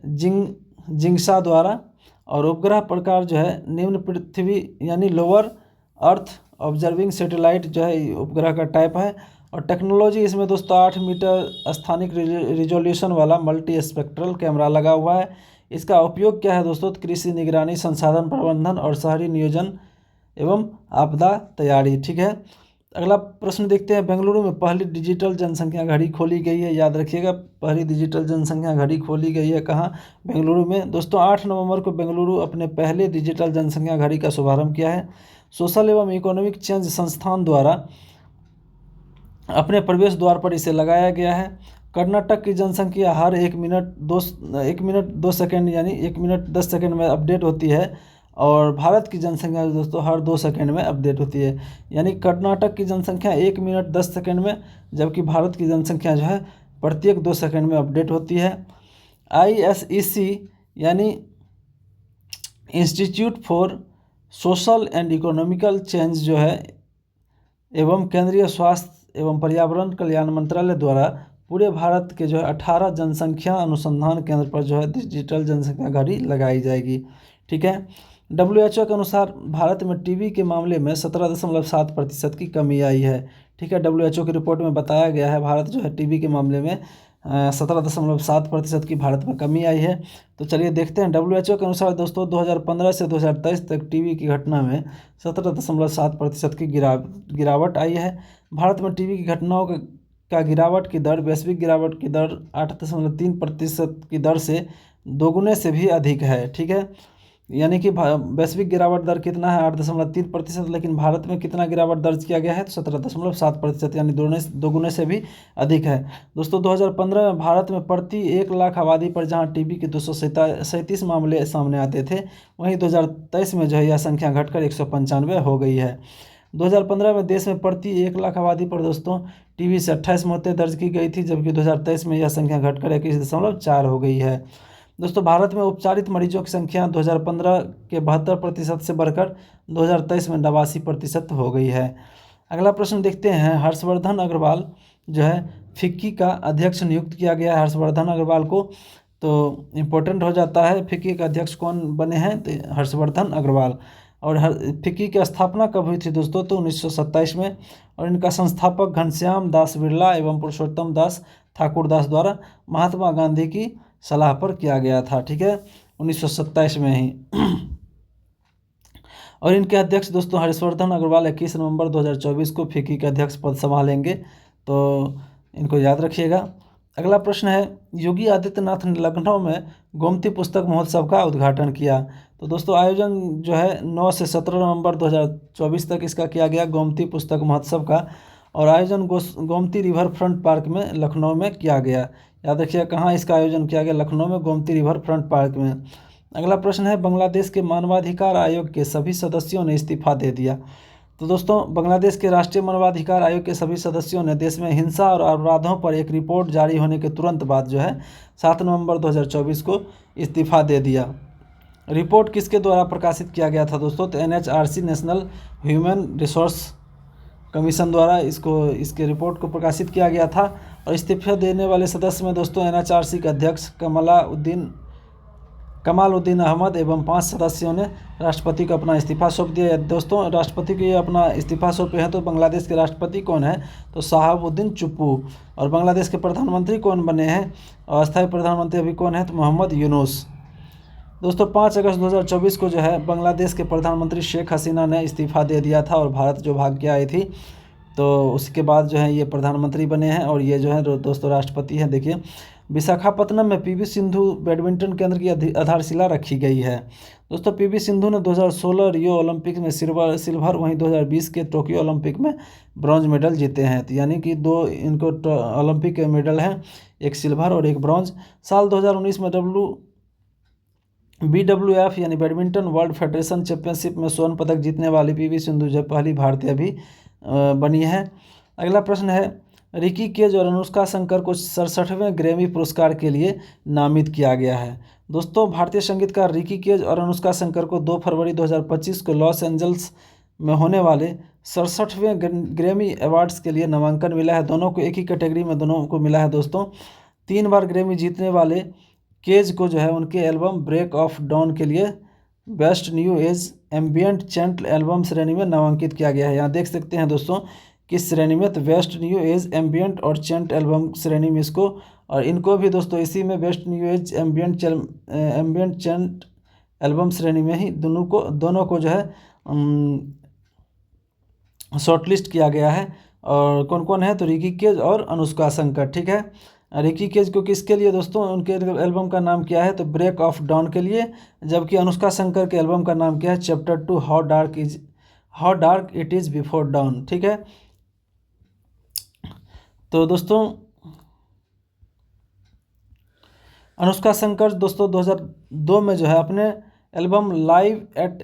जिंगसा द्वारा। और उपग्रह प्रकार जो है निम्न पृथ्वी यानी लोअर अर्थ ऑब्जर्विंग सैटेलाइट जो है उपग्रह का टाइप है। और टेक्नोलॉजी इसमें दोस्तों 8 मीटर स्थानिक रिजोल्यूशन वाला मल्टी स्पेक्ट्रल कैमरा लगा हुआ है। इसका उपयोग क्या है दोस्तों? कृषि निगरानी, संसाधन प्रबंधन और शहरी नियोजन एवं आपदा तैयारी। ठीक है, अगला प्रश्न देखते हैं। बेंगलुरु में पहली डिजिटल जनसंख्या घड़ी खोली गई है। याद रखिएगा, पहली डिजिटल जनसंख्या घड़ी खोली गई है कहाँ? बेंगलुरु में। दोस्तों 8 नवंबर को बेंगलुरु अपने पहले डिजिटल जनसंख्या घड़ी का शुभारंभ किया है। सोशल एवं इकोनॉमिक चेंज संस्थान द्वारा अपने प्रवेश द्वार पर इसे लगाया गया है। कर्नाटक की जनसंख्या हर 1 मिनट 2 सेकंड यानी 1 मिनट 10 सेकंड में अपडेट होती है। और भारत की जनसंख्या दोस्तों हर 2 सेकंड में अपडेट होती है। यानी कर्नाटक की जनसंख्या 1 मिनट 10 सेकंड में, जबकि भारत की जनसंख्या जो है प्रत्येक 2 सेकंड में अपडेट होती है। ISEC यानी institute for social and economical change जो है एवं केंद्रीय स्वास्थ्य एवं पर्यावरण कल्याण मंत्रालय द्वारा पूरे भारत के जो है 18 जनसंख्या अनुसंधान केंद्र पर जो है डिजिटल जनसंख्या घड़ी लगाई जाएगी। ठीक है, WHO के अनुसार भारत में टीबी के मामले में 17.7% की कमी आई है। ठीक है, WHO की रिपोर्ट में बताया गया है भारत जो है टीबी के मामले में 17.7% की भारत में कमी आई है। तो चलिए देखते हैं। WHO के अनुसार दोस्तों 2015 से 2023 तक टीबी की घटना में 17.7% की गिरावट आई है। भारत में टीबी की घटनाओं का गिरावट की दर वैश्विक गिरावट की दर 8.3% की दर से दोगुने से भी अधिक है। ठीक है, यानी कि वैश्विक गिरावट दर कितना है? 8.3%, लेकिन भारत में कितना गिरावट दर्ज किया गया है? तो 17.7%, यानी दोगुने से भी अधिक है। दोस्तों 2015 में भारत में प्रति 1 लाख आबादी पर जहां टीबी के 237 मामले सामने आते थे, वहीं 2023 में जो है यह संख्या घटकर 195 हो गई है। 2015 में देश में प्रति 1 लाख आबादी पर दोस्तों टीबी से 28 मौतें दर्ज की गई थी, जबकि 2023 में यह संख्या घटकर 21.4 हो गई है। दोस्तों भारत में उपचारित मरीजों की संख्या 2015 के 72% से बढ़कर 2023 में 89% हो गई है। अगला प्रश्न देखते हैं। हर्षवर्धन अग्रवाल जो है फिक्की का अध्यक्ष नियुक्त किया गया है हर्षवर्धन अग्रवाल को। तो इम्पोर्टेंट हो जाता है, फिक्की का अध्यक्ष कौन बने हैं? तो हर्षवर्धन अग्रवाल। और फिक्की की स्थापना कब हुई थी दोस्तों? तो 1927 में। और इनका संस्थापक घनश्याम दास बिरला एवं पुरुषोत्तम दास ठाकुरदास द्वारा महात्मा गांधी की सलाह पर किया गया था। ठीक है, 1927 में ही। और इनके अध्यक्ष दोस्तों हर्षवर्धन अग्रवाल 21 नवंबर 2024 को फिक्की के अध्यक्ष पद संभालेंगे, तो इनको याद रखिएगा। अगला प्रश्न है। योगी आदित्यनाथ ने लखनऊ में गोमती पुस्तक महोत्सव का उद्घाटन किया। तो दोस्तों आयोजन जो है 9 से 17 नवंबर 2024 तक इसका किया गया, गोमती पुस्तक महोत्सव का। और आयोजन गोमती रिवर फ्रंट पार्क में लखनऊ में किया गया। याद रखिए कहाँ इसका आयोजन किया गया? लखनऊ में गोमती रिवर फ्रंट पार्क में। अगला प्रश्न है। बांग्लादेश के मानवाधिकार आयोग के सभी सदस्यों ने इस्तीफा दे दिया। तो दोस्तों बांग्लादेश के राष्ट्रीय मानवाधिकार आयोग के सभी सदस्यों ने देश में हिंसा और अपराधों पर एक रिपोर्ट जारी होने के तुरंत बाद जो है 7 नवंबर 2024 को इस्तीफा दे दिया। रिपोर्ट किसके द्वारा प्रकाशित किया गया था दोस्तों? तो NHRC national human resource commission द्वारा इसके रिपोर्ट को प्रकाशित किया गया था। और इस्तीफा देने वाले सदस्य में दोस्तों NHRC के अध्यक्ष कमालउद्दीन अहमद एवं 5 सदस्यों ने राष्ट्रपति को अपना इस्तीफा सौंप दिया। दोस्तों राष्ट्रपति को ये अपना इस्तीफा सौंपे हैं। तो बांग्लादेश के राष्ट्रपति कौन है? तो शहाबुद्दीन चुप्पू। और बांग्लादेश के प्रधानमंत्री कौन बने हैं? अस्थायी प्रधानमंत्री अभी कौन है? तो मोहम्मद यूनुस। दोस्तों 5 अगस्त 2024 को जो है बांग्लादेश के प्रधानमंत्री शेख हसीना ने इस्तीफा दे दिया था और भारत जो भाग के आई थी, तो उसके बाद जो है ये प्रधानमंत्री बने हैं और ये जो है दोस्तों राष्ट्रपति हैं। देखिए विशाखापत्तनम में PV सिंधु बैडमिंटन केंद्र की आधारशिला रखी गई है। दोस्तों PV सिंधु ने 2016 रियो ओलंपिक में सिल्वर वहीं 2020 के टोक्यो ओलंपिक में ब्रॉन्ज मेडल जीते हैं। तो यानी कि 2 इनको ओलंपिक के मेडल हैं, एक सिल्वर और एक ब्रॉन्ज। साल 2019 में BWF यानी बैडमिंटन वर्ल्ड फेडरेशन चैंपियनशिप में स्वर्ण पदक जीतने वाली PV सिंधु जो पहली भारतीय भी बनी है। अगला प्रश्न है। रिकी केज और अनुष्का शंकर को 67वें ग्रैमी पुरस्कार के लिए नामित किया गया है। दोस्तों भारतीय संगीतकार रिकी केज और अनुष्का शंकर को 2 फरवरी 2025 को लॉस एंजल्स में होने वाले 67वें ग्रैमी अवार्ड्स के लिए नामांकन मिला है। दोनों को एक ही कैटेगरी में दोनों को मिला है दोस्तों। 3 बार ग्रैमी जीतने वाले केज को जो है उनके एल्बम ब्रेक ऑफ डॉन के लिए best new age ambient chant album श्रेणी में नामांकित किया गया है। यहाँ देख सकते हैं दोस्तों किस श्रेणी में, तो बेस्ट न्यू एज एम्बियंट और चैंट एल्बम श्रेणी में इसको, और इनको भी दोस्तों इसी में best new age ambient chant album श्रेणी में ही दोनों को जो है शॉर्टलिस्ट किया गया है। और कौन कौन है, तो रिकी केज और अनुष्का शंकर। ठीक है, रिकी केज को किसके लिए दोस्तों उनके एल्बम का नाम क्या है, तो ब्रेक ऑफ डॉन के लिए, जबकि अनुष्का शंकर के एल्बम का नाम क्या है, chapter 2 how dark it is before don. ठीक है, तो दोस्तों अनुष्का शंकर दोस्तों 2002 में जो है अपने album live at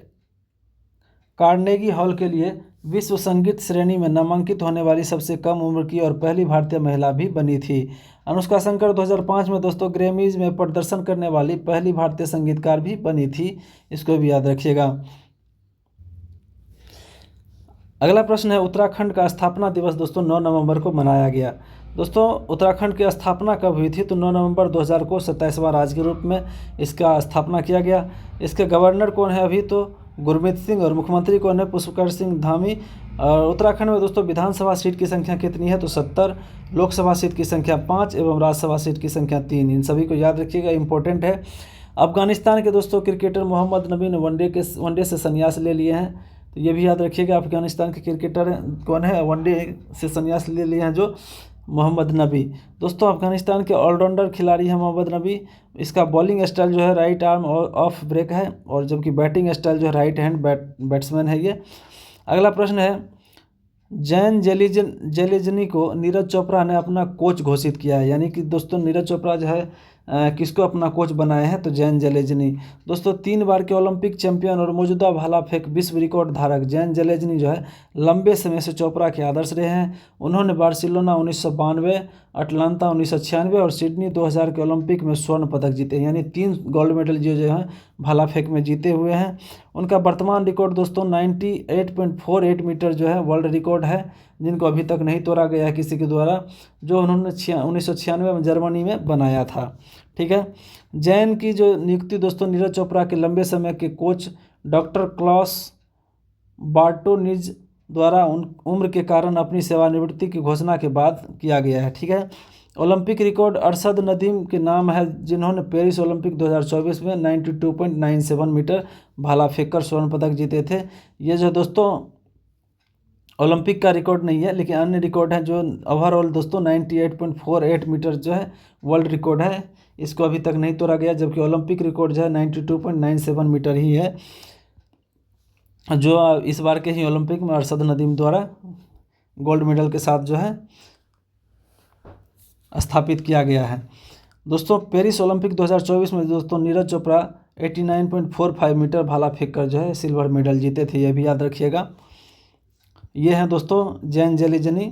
Carnegie hall के लिए विश्व संगीत श्रेणी में नामांकित होने वाली सबसे कम उम्र की और पहली भारतीय महिला भी बनी थी। अनुष्का शंकर 2005 में दोस्तों ग्रैमीज में प्रदर्शन करने वाली पहली भारतीय संगीतकार भी बनी थी, इसको भी याद रखिएगा। अगला प्रश्न है, उत्तराखंड का स्थापना दिवस दोस्तों 9 नवंबर को मनाया गया। दोस्तों उत्तराखंड की स्थापना कब हुई थी, तो 9 नवंबर 2000 को 27वां राज्य के रूप में इसका स्थापना किया गया। इसके गवर्नर कौन है अभी, तो गुरमीत सिंह, और मुख्यमंत्री कौन है, पुष्कर सिंह धामी। और उत्तराखंड में दोस्तों विधानसभा सीट की संख्या कितनी है, तो 70, लोकसभा सीट की संख्या 5 एवं राज्यसभा सीट की संख्या 3। इन सभी को याद रखिएगा, इंपॉर्टेंट है। अफगानिस्तान के दोस्तों क्रिकेटर मोहम्मद नबी ने वनडे से संन्यास ले लिए हैं, तो ये भी याद रखिएगा। अफगानिस्तान के क्रिकेटर कौन है, वनडे से संन्यास ले लिए हैं जो मोहम्मद नबी। दोस्तों अफगानिस्तान के ऑलराउंडर खिलाड़ी हैं मोहम्मद नबी। इसका बॉलिंग स्टाइल जो है राइट आर्म ऑफ ब्रेक है, और जबकि बैटिंग स्टाइल जो है राइट हैंड बैट्समैन है ये। अगला प्रश्न है, जैन जेलेजनी को नीरज चोपड़ा ने अपना कोच घोषित किया है, यानी कि दोस्तों नीरज चोपड़ा जो है किसको अपना कोच बनाए हैं, तो जैन जेलेजनी। दोस्तों 3 बार के ओलंपिक चैंपियन और मौजूदा भाला फेंक विश्व रिकॉर्ड धारक जैन जेलेजनी जो है लंबे समय से चोपड़ा के आदर्श रहे हैं। उन्होंने बार्सिलोना 1992, अटलांटा 1996 और सिडनी 2000 के ओलंपिक में स्वर्ण पदक जीते, यानी 3 गोल्ड मेडल जो हैं भाला फेंक में जीते हुए हैं। उनका वर्तमान रिकॉर्ड दोस्तों 98.48 मीटर जो है वर्ल्ड रिकॉर्ड है, जिनको अभी तक नहीं तोड़ा गया है किसी के द्वारा, जो उन्होंने 1996 में जर्मनी में बनाया था। ठीक है, जैन की जो नियुक्ति दोस्तों नीरज चोपड़ा के लंबे समय के कोच डॉक्टर क्लॉस बार्टोनिज द्वारा उम्र के कारण अपनी सेवानिवृत्ति की घोषणा के बाद किया गया है। ठीक है, ओलंपिक रिकॉर्ड अरशद नदीम के नाम है, जिन्होंने पेरिस ओलंपिक 2024 में 92.97 मीटर भाला फेंककर स्वर्ण पदक जीते थे। ये जो दोस्तों ओलंपिक का रिकॉर्ड नहीं है, लेकिन अन्य रिकॉर्ड है जो ओवरऑल दोस्तों 98.48 मीटर जो है वर्ल्ड रिकॉर्ड है, इसको अभी तक नहीं तोड़ा गया, जबकि ओलंपिक रिकॉर्ड जो है 92.97 मीटर ही है, जो इस बार के ही ओलंपिक में अरशद नदीम द्वारा गोल्ड मेडल के साथ जो है स्थापित किया गया है। दोस्तों पेरिस ओलंपिक 2024 में दोस्तों नीरज चोपड़ा 89.45 मीटर भाला फेंककर जो है सिल्वर मेडल जीते थे, ये भी याद रखिएगा। ये हैं दोस्तों जैन जेलेजनी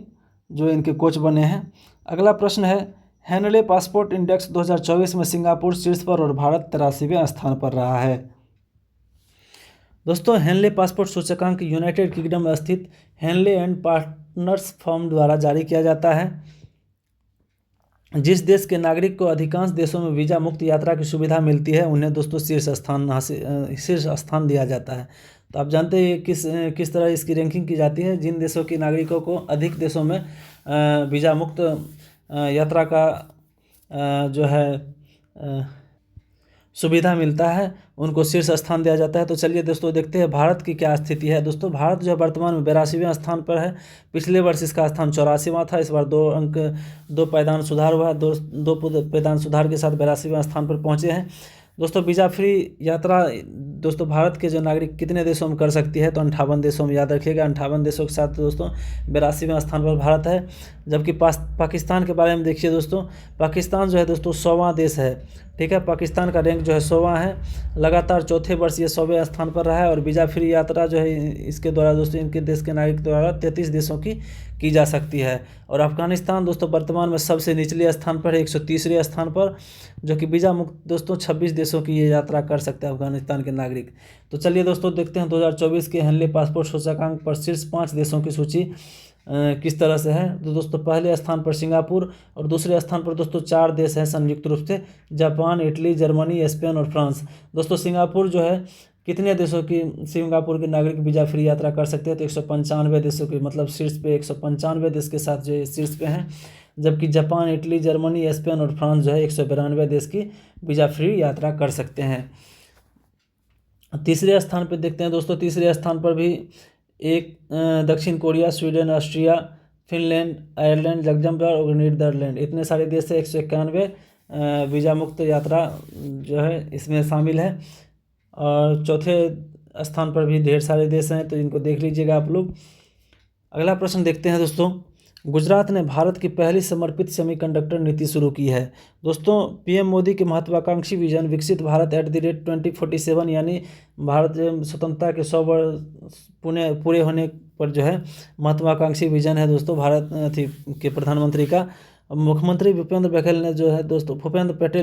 जो इनके कोच बने हैं। अगला प्रश्न है, हेनले पासपोर्ट इंडेक्स 2024 में सिंगापुर शीर्ष पर और भारत 83वें स्थान पर रहा है। दोस्तों हेनले पासपोर्ट सूचकांक यूनाइटेड किंगडम में स्थित हेनले एंड पार्टनर्स फर्म द्वारा जारी किया जाता है। जिस देश के नागरिक को अधिकांश देशों में वीज़ा मुक्त यात्रा की सुविधा मिलती है, उन्हें दोस्तों शीर्ष स्थान दिया जाता है। तो आप जानते हैं किस तरह इसकी रैंकिंग की जाती है, जिन देशों के नागरिकों को अधिक देशों में वीज़ा मुक्त यात्रा का जो है सुविधा मिलता है, उनको शीर्ष स्थान दिया जाता है। तो चलिए दोस्तों देखते हैं भारत की क्या स्थिति है। दोस्तों भारत जो है वर्तमान में 82वें स्थान पर है। पिछले वर्ष इसका स्थान 84वां था, इस बार 2 पायदान सुधार हुआ है, 2 पायदान सुधार के साथ 82वें स्थान पर पहुँचे हैं। दोस्तों वीज़ा फ्री यात्रा दोस्तों भारत के जो नागरिक कितने देशों में कर सकती है, तो 58 देशों में, याद रखिएगा 58 देशों के साथ दोस्तों 82वें स्थान पर भारत है। जबकि पाकिस्तान के बारे में देखिए दोस्तों, पाकिस्तान जो है दोस्तों 100वां देश है। ठीक है, पाकिस्तान का रैंक जो है 100वां है, लगातार चौथे वर्ष ये 100वें स्थान पर रहा है। और वीज़ा फ्री यात्रा जो है इसके द्वारा दोस्तों इनके देश के नागरिक द्वारा 33 देशों की जा सकती है। और अफगानिस्तान दोस्तों वर्तमान में सबसे निचले स्थान पर है, 130वें स्थान पर, जो कि वीज़ा मुक्त दोस्तों 26 देशों की ये यात्रा कर सकते हैं अफगानिस्तान के नागरिक। तो चलिए दोस्तों देखते हैं 2024 के हेनली पासपोर्ट सूचकांक पर शीर्ष 5 देशों की सूची किस तरह से है। तो दोस्तों पहले स्थान पर सिंगापुर और दूसरे स्थान पर दोस्तों 4 देश हैं संयुक्त रूप से, जापान, इटली, जर्मनी, स्पेन और फ्रांस। दोस्तों सिंगापुर जो है कितने देशों की सिंगापुर के नागरिक वीजा फ्री यात्रा कर सकते हैं, तो 195 देशों की, मतलब शीर्ष पे 195 देश के साथ जो है शीर्ष पे हैं। जबकि जापान, इटली, जर्मनी, स्पेन और फ्रांस जो है 192 देश की वीजा फ्री यात्रा कर सकते हैं। तीसरे स्थान पर देखते हैं दोस्तों, तीसरे स्थान पर भी एक दक्षिण Korea, Sweden, Austria, Finland, Ireland, Luxembourg और नीदरलैंड, इतने सारे देश है। 191 वीज़ा मुक्त यात्रा जो है इसमें शामिल है। और चौथे स्थान पर भी ढेर सारे देश हैं, तो इनको देख लीजिएगा आप लोग। अगला प्रश्न देखते हैं दोस्तों, गुजरात ने भारत की पहली समर्पित सेमीकंडक्टर नीति शुरू की है। दोस्तों पीएम मोदी के महत्वाकांक्षी विजन विकसित भारत @2047 यानी भारत स्वतंत्रता के 100 वर्ष पूरे होने पर जो है महत्वाकांक्षी विजन है दोस्तों भारत के प्रधानमंत्री का। मुख्यमंत्री भूपेंद्र पटेल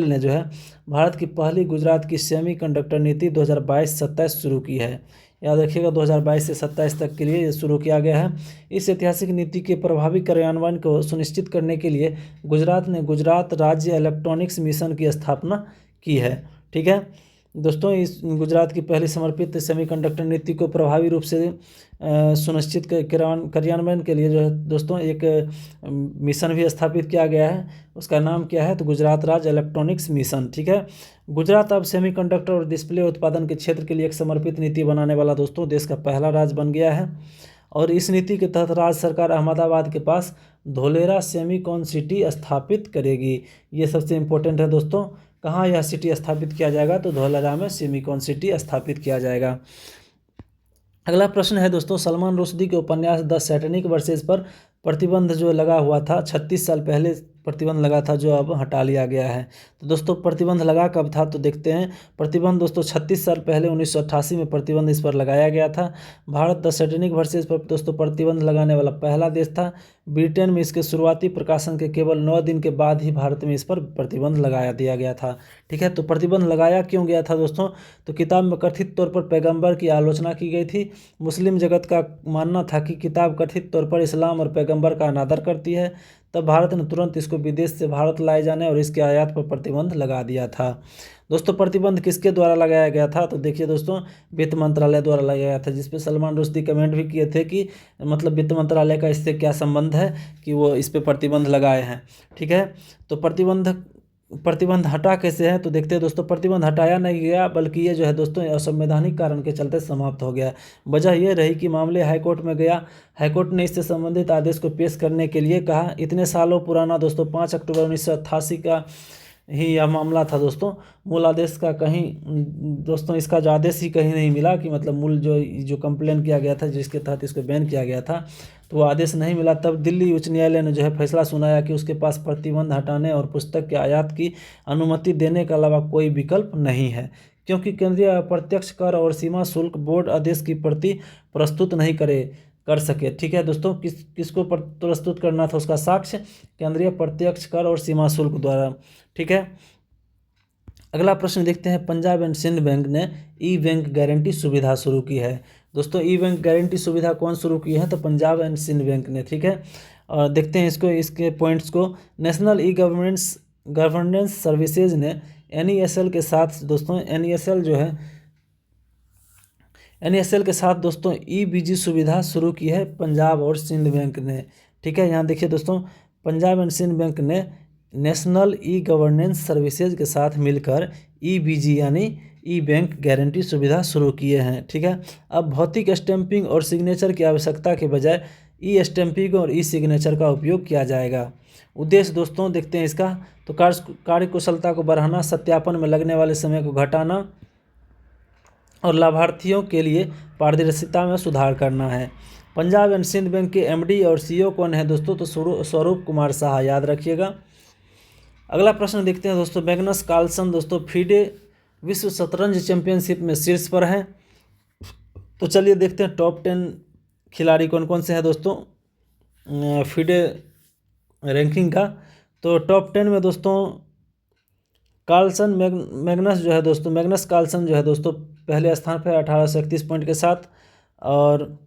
ने जो है भारत की पहली गुजरात की सेमीकंडक्टर नीति 2022-27 शुरू की है। याद रखिएगा 2022 से 27 तक के लिए ये शुरू किया गया है। इस ऐतिहासिक नीति के प्रभावी कार्यान्वयन को सुनिश्चित करने के लिए गुजरात ने गुजरात राज्य इलेक्ट्रॉनिक्स मिशन की स्थापना की है। ठीक है दोस्तों, इस गुजरात की पहली समर्पित सेमीकंडक्टर नीति को प्रभावी रूप से सुनिश्चित कार्यान्वयन के लिए जो है दोस्तों एक मिशन भी स्थापित किया गया है। उसका नाम क्या है, तो गुजरात राज्य इलेक्ट्रॉनिक्स मिशन। ठीक है, गुजरात अब सेमीकंडक्टर और डिस्प्ले उत्पादन के क्षेत्र के लिए एक समर्पित नीति बनाने वाला दोस्तों देश का पहला राज्य बन गया है। और इस नीति के तहत राज्य सरकार अहमदाबाद के पास धोलेरा सेमीकॉन सिटी स्थापित करेगी। ये सबसे इम्पोर्टेंट है दोस्तों, कहाँ यह सिटी स्थापित किया जाएगा, तो धोलेरा में सेमीकॉन सिटी स्थापित किया जाएगा। अगला प्रश्न है दोस्तों, सलमान रुश्दी के उपन्यास द सैटेनिक वर्सेस पर प्रतिबंध जो लगा हुआ था 36 साल पहले प्रतिबंध लगा था, जो अब हटा लिया गया है। तो दोस्तों प्रतिबंध लगा कब था, तो देखते हैं। प्रतिबंध दोस्तों 36 साल पहले 1988 में प्रतिबंध इस पर लगाया गया था। भारत द सैटेनिक वर्सेस पर दोस्तों प्रतिबंध लगाने वाला पहला देश था। ब्रिटेन में इसके शुरुआती प्रकाशन के केवल 9 दिन के बाद ही भारत में इस पर प्रतिबंध लगाया दिया गया था। ठीक है, तो प्रतिबंध लगाया क्यों गया था दोस्तों, तो किताब में कथित तौर पर पैगंबर की आलोचना की गई थी। मुस्लिम जगत का मानना था कि किताब कथित तौर पर इस्लाम और पैगंबर का अनादर करती है। तब भारत ने तुरंत इसको विदेश से भारत लाए जाने और इसके आयात पर प्रतिबंध लगा दिया था। दोस्तों प्रतिबंध किसके द्वारा लगाया गया था, तो देखिए दोस्तों वित्त मंत्रालय द्वारा लगाया गया था, जिस पे सलमान रुश्दी कमेंट भी किए थे कि मतलब वित्त मंत्रालय का इससे क्या संबंध है कि वो इस पे प्रतिबंध लगाए हैं। ठीक है, तो प्रतिबंध हटा कैसे है, तो देखते हैं दोस्तों। प्रतिबंध हटाया नहीं गया, बल्कि ये जो है दोस्तों असंवैधानिक कारण के चलते समाप्त हो गया। वजह ये रही कि मामले हाईकोर्ट में गया। हाईकोर्ट ने इससे संबंधित आदेश को पेश करने के लिए कहा। इतने सालों पुराना दोस्तों 5 अक्टूबर 1988 का ही यह मामला था दोस्तों। मूल आदेश का कहीं दोस्तों इसका जो आदेश ही कहीं नहीं मिला कि मतलब मूल जो कंप्लेन किया गया था, जिसके तहत इसको बैन किया गया था, तो वो आदेश नहीं मिला। तब दिल्ली उच्च न्यायालय ने जो है फैसला सुनाया कि उसके पास प्रतिबंध हटाने और पुस्तक के आयात की अनुमति देने के अलावा कोई विकल्प नहीं है, क्योंकि केंद्रीय अप्रत्यक्ष कर और सीमा शुल्क बोर्ड आदेश की प्रति प्रस्तुत नहीं कर सके। ठीक है दोस्तों, किसको प्रस्तुत करना था, उसका साक्ष्य केंद्रीय प्रत्यक्ष कर और सीमा शुल्क द्वारा। ठीक है, अगला प्रश्न देखते हैं। पंजाब एंड सिंध बैंक ने ई बैंक गारंटी सुविधा शुरू की है। दोस्तों ई बैंक गारंटी सुविधा कौन शुरू की है, तो पंजाब एंड सिंध बैंक ने। ठीक है, और देखते हैं इसके पॉइंट्स को। नेशनल ई गवर्नेंस सर्विसेज ने NESL के साथ दोस्तों NESL के साथ दोस्तों EBG सुविधा शुरू की है पंजाब और सिंध बैंक ने। ठीक है, यहाँ देखिए दोस्तों, पंजाब एंड सिंध बैंक ने नेशनल ई गवर्नेंस सर्विसेज के साथ मिलकर EBG यानी ई बैंक गारंटी सुविधा शुरू किए हैं। ठीक है, अब भौतिक स्टैंपिंग और सिग्नेचर की आवश्यकता के बजाय ई स्टैंपिंग और ई सिग्नेचर का उपयोग किया जाएगा। उद्देश्य दोस्तों देखते हैं इसका, तो कार्यकुशलता को बढ़ाना, सत्यापन में लगने वाले समय को घटाना और लाभार्थियों के लिए पारदर्शिता में सुधार करना है। पंजाब एंड सिंध बैंक के MD और CEO कौन है दोस्तों, तो स्वरूप कुमार शाह, याद रखिएगा। अगला प्रश्न देखते हैं दोस्तों। मैग्नस कार्लसन दोस्तों FIDE विश्व शतरंज चैंपियनशिप में शीर्ष पर हैं। तो चलिए देखते हैं टॉप 10 खिलाड़ी कौन कौन से हैं दोस्तों FIDE रैंकिंग का। तो टॉप 10 में दोस्तों कार्लसन मैग्नस जो है दोस्तों, मैग्नस कार्लसन जो है दोस्तों पहले स्थान पर 1831 पॉइंट के साथ, और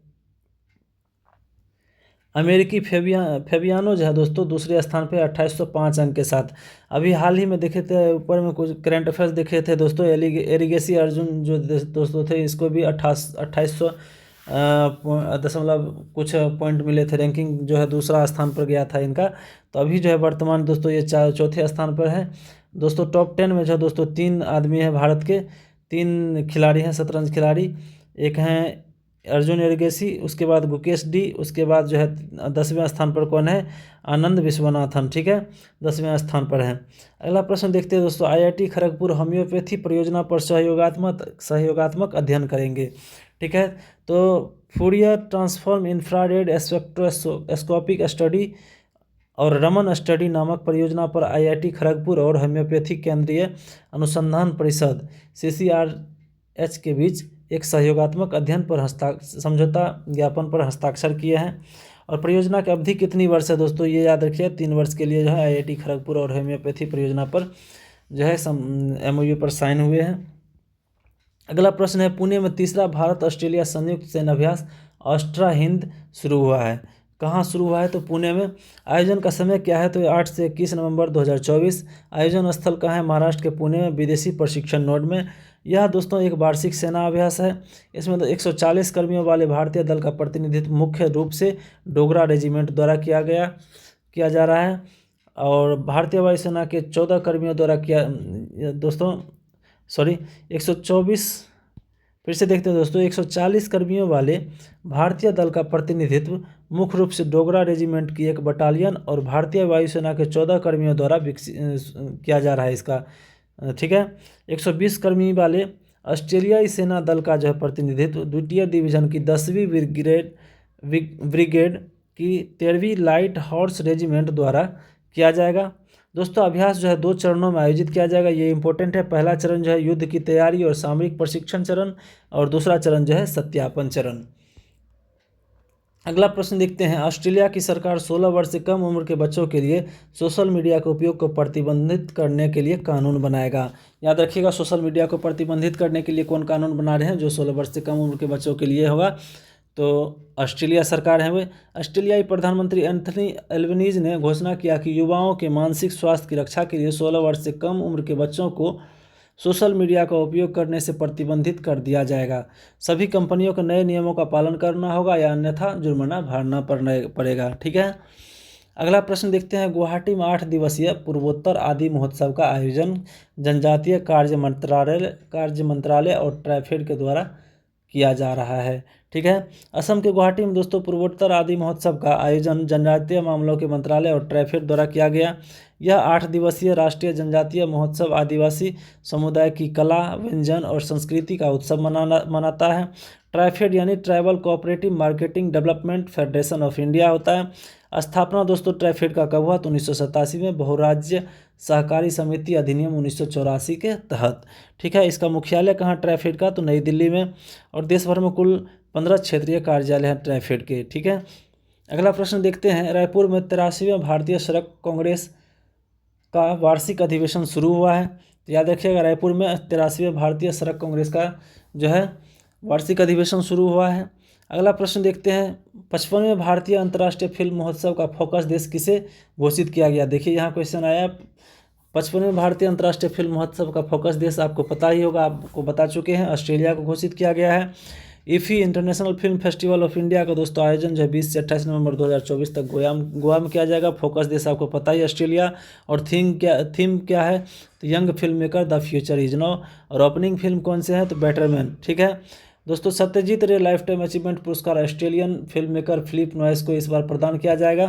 अमेरिकी फेबियानो जो है दोस्तों दूसरे स्थान पे 2805 अंक के साथ। अभी हाल ही में देखे थे, ऊपर में कुछ करंट अफेयर्स देखे थे दोस्तों, एरिगेसी अर्जुन जो दोस्तों थे, इसको भी 2800 दशमलव कुछ पॉइंट मिले थे। रैंकिंग जो है दूसरा स्थान पर गया था इनका। तो अभी जो है वर्तमान दोस्तों ये चौथे स्थान पर है दोस्तों। टॉप 10 में जो है दोस्तों 3 आदमी हैं भारत के, 3 खिलाड़ी हैं शतरंज खिलाड़ी। एक हैं अर्जुन एरिगेसी, उसके बाद गुकेश डी, उसके बाद जो है 10वें स्थान पर कौन है, आनंद विश्वनाथन, ठीक है, 10वें स्थान पर है। अगला प्रश्न देखते हैं दोस्तों, IIT खड़गपुर होम्योपैथी परियोजना पर सहयोगात्मक अध्ययन करेंगे, ठीक है। तो Fourier transform infrared spectroscopic study और रमन स्टडी नामक परियोजना पर IIT खड़गपुर और होम्योपैथी केंद्रीय अनुसंधान परिषद CCRH के बीच एक सहयोगात्मक अध्ययन पर समझौता ज्ञापन पर हस्ताक्षर किए हैं। और परियोजना की अवधि कितनी वर्ष है दोस्तों, ये याद रखिए 3 वर्ष के लिए जो है IIT खड़गपुर और होम्योपैथी परियोजना पर जो है MOU पर साइन हुए हैं। अगला प्रश्न है, पुणे में तीसरा भारत ऑस्ट्रेलिया संयुक्त सैन्य अभ्यास ऑस्ट्रा हिंद शुरू हुआ है। कहाँ शुरू हुआ है, तो पुणे में। आयोजन का समय क्या है, तो 8 से 21 नवंबर 2024। आयोजन स्थल कहाँ है, महाराष्ट्र के पुणे में विदेशी प्रशिक्षण नोड में। यह दोस्तों एक वार्षिक सेना अभ्यास है। इसमें तो 140 कर्मियों वाले भारतीय दल का प्रतिनिधित्व मुख्य रूप से डोगरा रेजिमेंट द्वारा किया जा रहा है, और भारतीय वायुसेना के 14 कर्मियों द्वारा दोस्तों 124, फिर से देखते हैं दोस्तों, 140 कर्मियों वाले भारतीय दल का प्रतिनिधित्व मुख्य रूप से डोगरा रेजिमेंट की एक बटालियन और भारतीय वायुसेना के 14 कर्मियों द्वारा किया जा रहा है इसका, ठीक है। 120 कर्मी वाले ऑस्ट्रेलियाई सेना दल का जो है प्रतिनिधित्व द्वितीय डिवीजन की 10वीं ब्रिगेड की 13वीं लाइट हॉर्स रेजिमेंट द्वारा किया जाएगा। दोस्तों अभ्यास जो है 2 चरणों में आयोजित किया जाएगा, ये इंपॉर्टेंट है। पहला चरण जो है युद्ध की तैयारी और सामरिक प्रशिक्षण चरण, और दूसरा चरण जो है सत्यापन चरण। अगला प्रश्न देखते हैं, ऑस्ट्रेलिया की सरकार 16 वर्ष से कम उम्र के बच्चों के लिए सोशल मीडिया के उपयोग को प्रतिबंधित करने के लिए कानून बनाएगा। याद रखिएगा, सोशल मीडिया को प्रतिबंधित करने के लिए कौन कानून बना रहे हैं, जो 16 वर्ष से कम उम्र के बच्चों के लिए होगा, तो ऑस्ट्रेलिया सरकार है। वे ऑस्ट्रेलियाई प्रधानमंत्री एंथनी एल्बनीज ने घोषणा किया कि युवाओं के मानसिक स्वास्थ्य की रक्षा के लिए 16 वर्ष से कम उम्र के बच्चों को सोशल मीडिया का उपयोग करने से प्रतिबंधित कर दिया जाएगा। सभी कंपनियों को नए नियमों का पालन करना होगा या अन्यथा जुर्माना भरना पड़ेगा, ठीक है। अगला प्रश्न देखते हैं, गुवाहाटी में 8 दिवसीय पूर्वोत्तर आदि महोत्सव का आयोजन जनजातीय कार्य मंत्रालय और ट्राइफेड के द्वारा किया जा रहा है, ठीक है। असम के गुवाहाटी में दोस्तों पूर्वोत्तर आदि महोत्सव का आयोजन जनजातीय मामलों के मंत्रालय और ट्राइफेड द्वारा किया गया। यह 8 दिवसीय राष्ट्रीय जनजातीय महोत्सव आदिवासी समुदाय की कला, व्यंजन और संस्कृति का उत्सव मनाता है। ट्राइफेड यानी tribal cooperative marketing development federation of India होता है। स्थापना दोस्तों ट्राइफेड का कब हुआ, तो 1987 में बहुराज्य सहकारी समिति अधिनियम 1984 के तहत, ठीक है। इसका मुख्यालय कहाँ ट्राइफेड का, तो नई दिल्ली में, और देश भर में कुल 15 क्षेत्रीय कार्यालय हैं ट्राइफेड के, ठीक है। अगला प्रश्न देखते हैं, रायपुर में 83वें भारतीय सड़क कांग्रेस का वार्षिक अधिवेशन शुरू हुआ है। तो याद रखिएगा, रायपुर में 83वें भारतीय सड़क कांग्रेस का जो है वार्षिक अधिवेशन शुरू हुआ है। अगला प्रश्न देखते हैं, 55वें भारतीय अंतर्राष्ट्रीय फिल्म महोत्सव का फोकस देश किसे घोषित किया गया। देखिए यहाँ क्वेश्चन आया, 55वें भारतीय अंतर्राष्ट्रीय फिल्म महोत्सव का फोकस देश आपको पता ही होगा, आपको बता चुके हैं, ऑस्ट्रेलिया को घोषित किया गया है। IFFI international film festival of India का दोस्तों आयोजन जो है 20 से 28 नवंबर 2024 तक गोवा में किया जाएगा। फोकस देश आपको पता ही ऑस्ट्रेलिया, और थीम क्या है, तो young film maker the future is now, और ओपनिंग फिल्म कौन से हैं, तो बेटरमैन, ठीक है। दोस्तों Satyajit Ray lifetime achievement पुरस्कार Australian film maker Phillip Noyce को इस बार प्रदान किया जाएगा।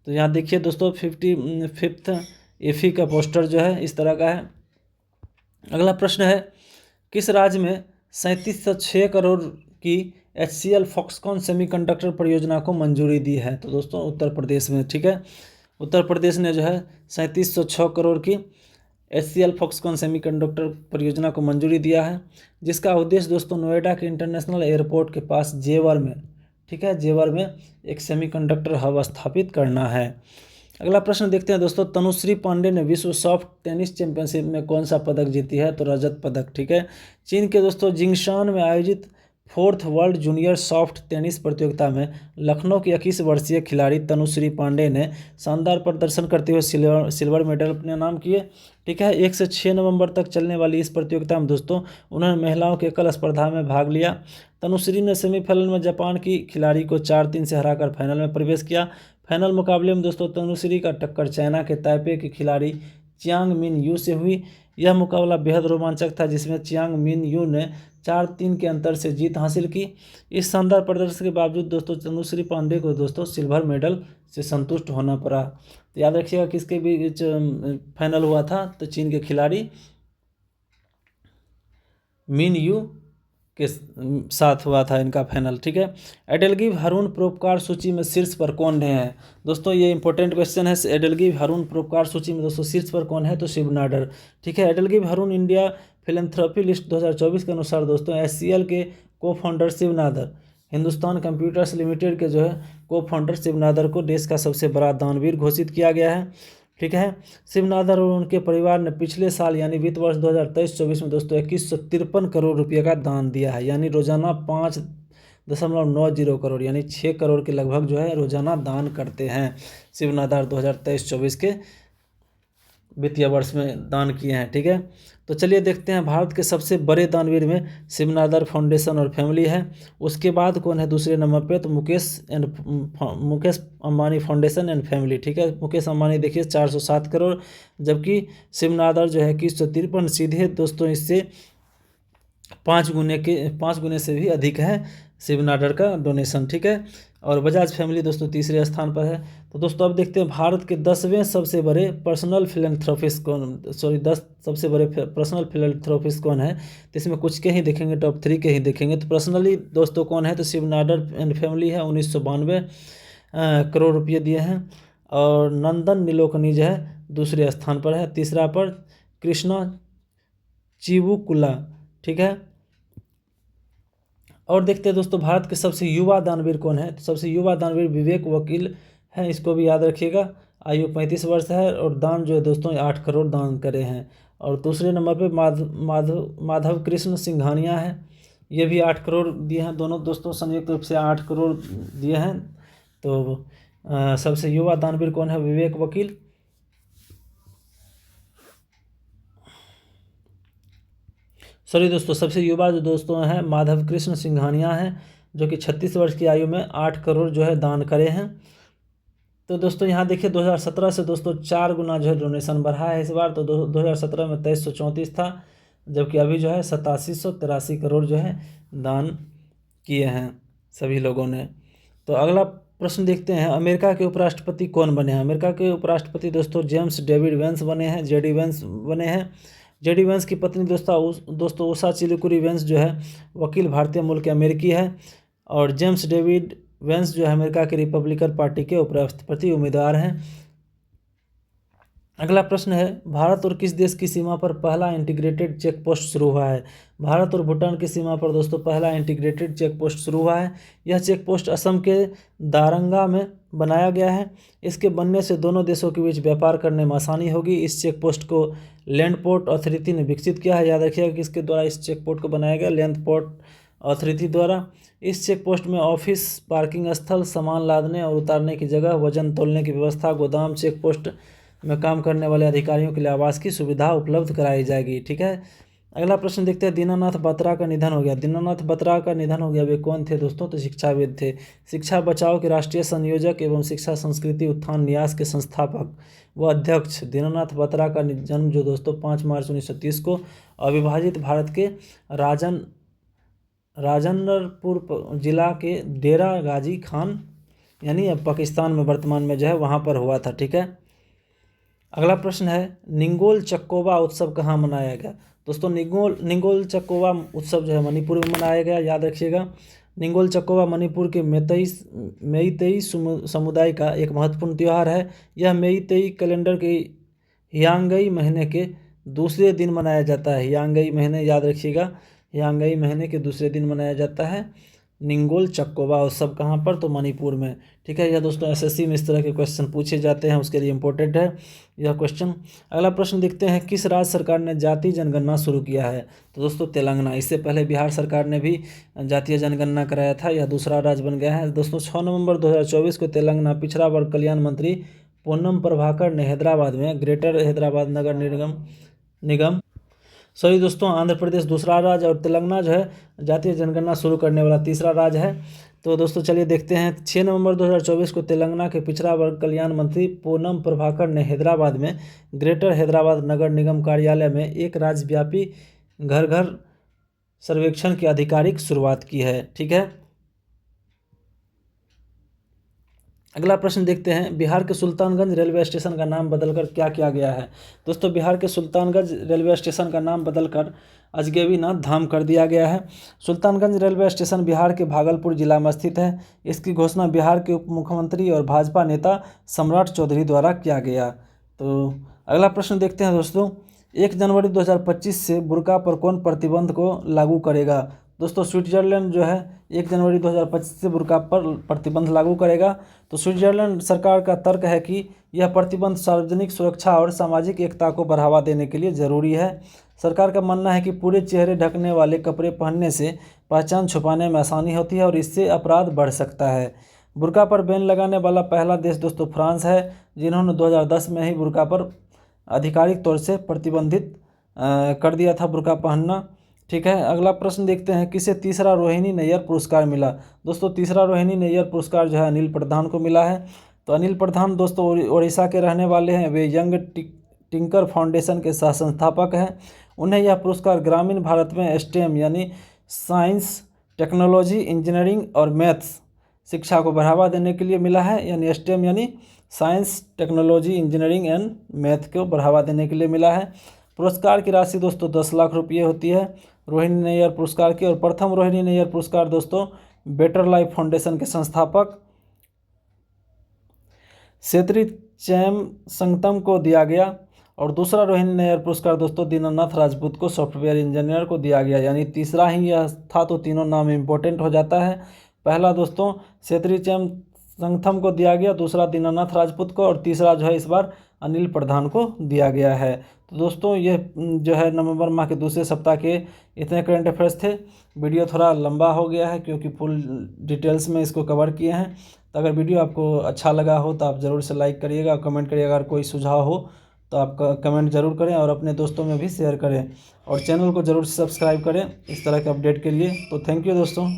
तो यहाँ देखिए दोस्तों 55th इफ़ी का पोस्टर जो है इस तरह का है। अगला प्रश्न है, किस राज्य में 3706 करोड़ की HCL फॉक्सकॉन सेमीकंडक्टर परियोजना को मंजूरी दी है, तो दोस्तों उत्तर प्रदेश में, ठीक है। उत्तर प्रदेश ने जो है 3706 करोड़ की HCL फॉक्सकॉन सेमीकंडक्टर परियोजना को मंजूरी दिया है, जिसका उद्देश्य दोस्तों नोएडा के इंटरनेशनल एयरपोर्ट के पास जेवर में, ठीक है, जेवर में एक सेमीकंडक्टर हब स्थापित करना है। अगला प्रश्न देखते हैं दोस्तों, तनुश्री पांडे ने विश्व सॉफ्ट टेनिस चैंपियनशिप में कौन सा पदक जीती है? तो रजत पदक। ठीक है। चीन के दोस्तों जिंगशान में आयोजित 4th world junior soft tennis प्रतियोगिता में लखनऊ की 21 वर्षीय खिलाड़ी तनुश्री पांडे ने शानदार प्रदर्शन करते हुए सिल्वर मेडल अपने नाम किए। ठीक है। 1 से 6 नवंबर तक चलने वाली इस प्रतियोगिता में दोस्तों उन्होंने महिलाओं के एकल स्पर्धा में भाग लिया। तनुश्री ने सेमीफाइनल में जापान की खिलाड़ी को 4-3 से हराकर फाइनल में प्रवेश किया। फाइनल मुकाबले में दोस्तों तनुश्री का टक्कर चाइना के ताइपे की खिलाड़ी चियांग मिन यू से हुई। यह मुकाबला बेहद रोमांचक था, जिसमें चियांग मिन यू ने 4-3 के अंतर से जीत हासिल की। इस शानदार प्रदर्शन के बावजूद दोस्तों तनुश्री पांडे को दोस्तों सिल्वर मेडल से संतुष्ट होना पड़ा। तो याद रखिएगा किसके बीच फाइनल हुआ था? तो चीन के खिलाड़ी मिन यू के साथ हुआ था इनका फाइनल। ठीक है। एडेलगिव हारून परोपकार सूची में शीर्ष पर कौन है? दोस्तों ये इंपॉर्टेंट क्वेश्चन है। एडेलगिव हारून परोपकार सूची में दोस्तों शीर्ष पर कौन है? तो शिव नाडर। ठीक है। Edelgive Hurun India philanthropy list 2024 के अनुसार दोस्तों एचसीएल के को founder Shiv Nadar, Hindustan computers limited के जो है को फाउंडर शिव नादर को देश का सबसे बड़ा दानवीर घोषित किया गया है। ठीक है। शिव नादर और उनके परिवार ने पिछले साल यानी वित्त वर्ष 2023-24 में दोस्तों 2153 करोड़ रुपये का दान दिया है, यानी रोजाना 5.90 करोड़ यानी 6 करोड़ के लगभग जो है रोजाना दान करते हैं। शिव नादर 2023-24 के वित्तीय वर्ष में दान किए हैं। ठीक है। तो चलिए देखते हैं भारत के सबसे बड़े दानवीर में शिव नादर फाउंडेशन और फैमिली है। उसके बाद कौन है दूसरे नंबर पे? तो Mukesh Ambani foundation and family. ठीक है। मुकेश अंबानी देखिए 407 करोड़, जबकि शिव नादर जो है 2153, सीधे दोस्तों इससे 5 गुने से भी अधिक है शिव नाडर का डोनेशन। ठीक है। और बजाज फैमिली दोस्तों तीसरे स्थान पर है। तो दोस्तों अब देखते हैं भारत के 10वें सबसे बड़े पर्सनल फिलैंथ्रोपिस्ट कौन 10 सबसे बड़े पर्सनल फिलैंथ्रोपिस्ट कौन है? तो इसमें कुछ के ही देखेंगे, टॉप 3 के ही देखेंगे। तो पर्सनली दोस्तों कौन है? तो शिव नाडर एंड फैमिली है, 1992 करोड़ रुपये दिए हैं। और नंदन नीलोकनी जो है दूसरे स्थान पर है, तीसरा पर कृष्णा चिवुकुला। ठीक है। और देखते हैं दोस्तों भारत के सबसे युवा दानवीर कौन है? तो सबसे युवा दानवीर विवेक वकील है, इसको भी याद रखिएगा। आयु 35 वर्ष है और दान जो है दोस्तों 8 करोड़ दान करे हैं। और दूसरे नंबर पे माधव कृष्ण सिंघानिया है, ये भी 8 करोड़ दिए हैं। दोनों दोस्तों संयुक्त रूप से 8 करोड़ दिए हैं। तो सबसे युवा दानवीर कौन है? विवेक वकील। सॉरी दोस्तों, सबसे युवा जो दोस्तों हैं माधव कृष्ण सिंघानिया हैं, जो कि 36 वर्ष की आयु में 8 करोड़ जो है दान करे हैं। तो दोस्तों यहाँ देखिए 2017 से दोस्तों 4 गुना जो है डोनेशन बढ़ा है इस बार। तो 2017 में 2334 था, जबकि अभी जो है 8783 करोड़ जो है दान किए हैं सभी लोगों ने। तो अगला प्रश्न देखते हैं, अमेरिका के उपराष्ट्रपति कौन बने हैं? अमेरिका के उपराष्ट्रपति दोस्तों जेम्स डेविड वेंस बने हैं, जेडी वेंस बने हैं। जेडी वेंस की पत्नी दोस्तों उषा चिलकुरी वेंस जो है वकील भारतीय मूल के अमेरिकी है। और जेम्स डेविड वेंस जो है अमेरिका के रिपब्लिकन पार्टी के उपराष्ट्रपति उम्मीदवार हैं। अगला प्रश्न है, भारत और किस देश की सीमा पर पहला इंटीग्रेटेड चेक पोस्ट शुरू हुआ है? भारत और भूटान की सीमा पर दोस्तों पहला इंटीग्रेटेड चेक पोस्ट शुरू हुआ है। यह चेक पोस्ट असम के दारंगा में बनाया गया है। इसके बनने से दोनों देशों के बीच व्यापार करने में आसानी होगी। इस चेक पोस्ट को लैंड पोर्ट अथॉरिटी ने विकसित किया है। याद रखिएगा कि इसके द्वारा इस चेक पोस्ट को बनाया गया लैंड पोर्ट अथॉरिटी द्वारा। इस चेक पोस्ट में ऑफिस, पार्किंग स्थल, सामान लादने और उतारने की जगह, वजन तोलने की व्यवस्था, गोदाम, चेक पोस्ट में काम करने वाले अधिकारियों के लिए आवास की सुविधा उपलब्ध कराई जाएगी। ठीक है। अगला प्रश्न देखते हैं, दीनानाथ बत्रा का निधन हो गया। दीनानाथ बत्रा का निधन हो गया, वे कौन थे दोस्तों? तो शिक्षाविद थे। शिक्षा बचाओ के राष्ट्रीय संयोजक एवं शिक्षा संस्कृति उत्थान न्यास के संस्थापक व अध्यक्ष दीनानाथ बत्रा का जन्म जो दोस्तों 5 मार्च 1930 को अविभाजित भारत के राजनपुर जिला के डेरा गाजी खान यानी अब पाकिस्तान में वर्तमान में जो है वहाँ पर हुआ था। ठीक है। अगला प्रश्न है, निंगोल चक्कोबा उत्सव कहाँ मनाया गया? दोस्तों निंगोल चक्कोबा उत्सव जो है मणिपुर में मनाया गया। याद रखिएगा, निंगोल चक्कोबा मणिपुर के मेईतेई समुदाय का एक महत्वपूर्ण त्यौहार है। यह मेईतेई कैलेंडर के हियांगई महीने के दूसरे दिन मनाया जाता है। हियांगई महीने याद रखिएगा, हियांगई महीने के दूसरे दिन मनाया जाता है। निंगोल चक्कोबा उत्सव कहाँ पर, तो मणिपुर में। ठीक है, यह दोस्तों एसएससी में इस तरह के क्वेश्चन पूछे जाते हैं, उसके लिए इम्पोर्टेंट है यह क्वेश्चन। अगला प्रश्न देखते हैं, किस राज्य सरकार ने जातीय जनगणना शुरू किया है, तो दोस्तों तेलंगाना। इससे पहले बिहार सरकार ने भी जातीय जनगणना कराया था, यह दूसरा राज्य बन गया है। दोस्तों 6 नवंबर 2024 को तेलंगाना पिछड़ा वर्ग कल्याण मंत्री पोन्नम प्रभाकर ने हैदराबाद में ग्रेटर हैदराबाद नगर निगम सॉरी दोस्तों, आंध्र प्रदेश दूसरा राज्य और तेलंगाना जो है जातीय जनगणना शुरू करने वाला तीसरा राज्य है। तो दोस्तों चलिए देखते हैं, 6 नवंबर 2024 को तेलंगाना के पिछड़ा वर्ग कल्याण मंत्री पोन्नम प्रभाकर ने हैदराबाद में ग्रेटर हैदराबाद नगर निगम कार्यालय में एक राज्यव्यापी घर घर सर्वेक्षण की आधिकारिक शुरुआत की है। ठीक है, अगला प्रश्न देखते हैं, बिहार के सुल्तानगंज रेलवे स्टेशन का नाम बदलकर क्या किया गया है। दोस्तों बिहार के सुल्तानगंज रेलवे स्टेशन का नाम बदलकर अजगैबीनाथ धाम कर दिया गया है। सुल्तानगंज रेलवे स्टेशन बिहार के भागलपुर जिला में स्थित है। इसकी घोषणा बिहार के उप मुख्यमंत्री और भाजपा नेता सम्राट चौधरी द्वारा किया गया। तो अगला प्रश्न देखते हैं दोस्तों, 1 जनवरी 2025 से बुर्का पर कौन प्रतिबंध को लागू करेगा। दोस्तों स्विट्जरलैंड जो है 1 जनवरी 2025 से बुर्का पर प्रतिबंध लागू करेगा। तो स्विट्जरलैंड सरकार का तर्क है कि यह प्रतिबंध सार्वजनिक सुरक्षा और सामाजिक एकता को बढ़ावा देने के लिए ज़रूरी है। सरकार का मानना है कि पूरे चेहरे ढकने वाले कपड़े पहनने से पहचान छुपाने में आसानी होती है और इससे अपराध बढ़ सकता है। बुर्का पर बैन लगाने वाला पहला देश दोस्तों फ्रांस है, जिन्होंने 2010 में ही बुर्का पर आधिकारिक तौर से प्रतिबंधित कर दिया था बुर्का पहनना। ठीक है, अगला प्रश्न देखते हैं, किसे तीसरा रोहिणी नैयर पुरस्कार मिला। दोस्तों तीसरा रोहिणी नैयर पुरस्कार जो है अनिल प्रधान को मिला है। तो अनिल प्रधान दोस्तों उड़ीसा के रहने वाले हैं, वे यंग टिंकर फाउंडेशन के सह संस्थापक हैं। उन्हें यह पुरस्कार ग्रामीण भारत में स्टेम यानी साइंस, टेक्नोलॉजी, इंजीनियरिंग और मैथ्स शिक्षा को बढ़ावा देने के लिए मिला है। यानी स्टेम यानी science, technology, engineering and math को बढ़ावा देने के लिए मिला है। पुरस्कार की राशि दोस्तों 10 लाख रुपये होती है रोहिणी नैयर पुरस्कार की। और प्रथम रोहिणी नैयर पुरस्कार दोस्तों बेटर लाइफ फाउंडेशन के संस्थापक सेत्री चैम संगतम को दिया गया। और दूसरा रोहिणी नैयर पुरस्कार दोस्तों दीनानाथ राजपूत को सॉफ्टवेयर इंजीनियर को दिया गया। यानी तीसरा ही यह था, तो तीनों नाम इम्पोर्टेंट हो जाता है। पहला दोस्तों सेत्री चैम संगथम को दिया गया, दूसरा दीनानाथ राजपूत को, और तीसरा जो है इस बार अनिल प्रधान को दिया गया है। तो दोस्तों ये जो है नवंबर माह के दूसरे सप्ताह के इतने करंट अफेयर्स थे। वीडियो थोड़ा लंबा हो गया है क्योंकि फुल डिटेल्स में इसको कवर किए हैं। तो अगर वीडियो आपको अच्छा लगा हो तो आप ज़रूर से लाइक करिएगा, कमेंट करिएगा। अगर कोई सुझाव हो तो आप कमेंट ज़रूर करें और अपने दोस्तों में भी शेयर करें, और चैनल को ज़रूर सब्सक्राइब करें इस तरह के अपडेट के लिए। तो थैंक यू दोस्तों।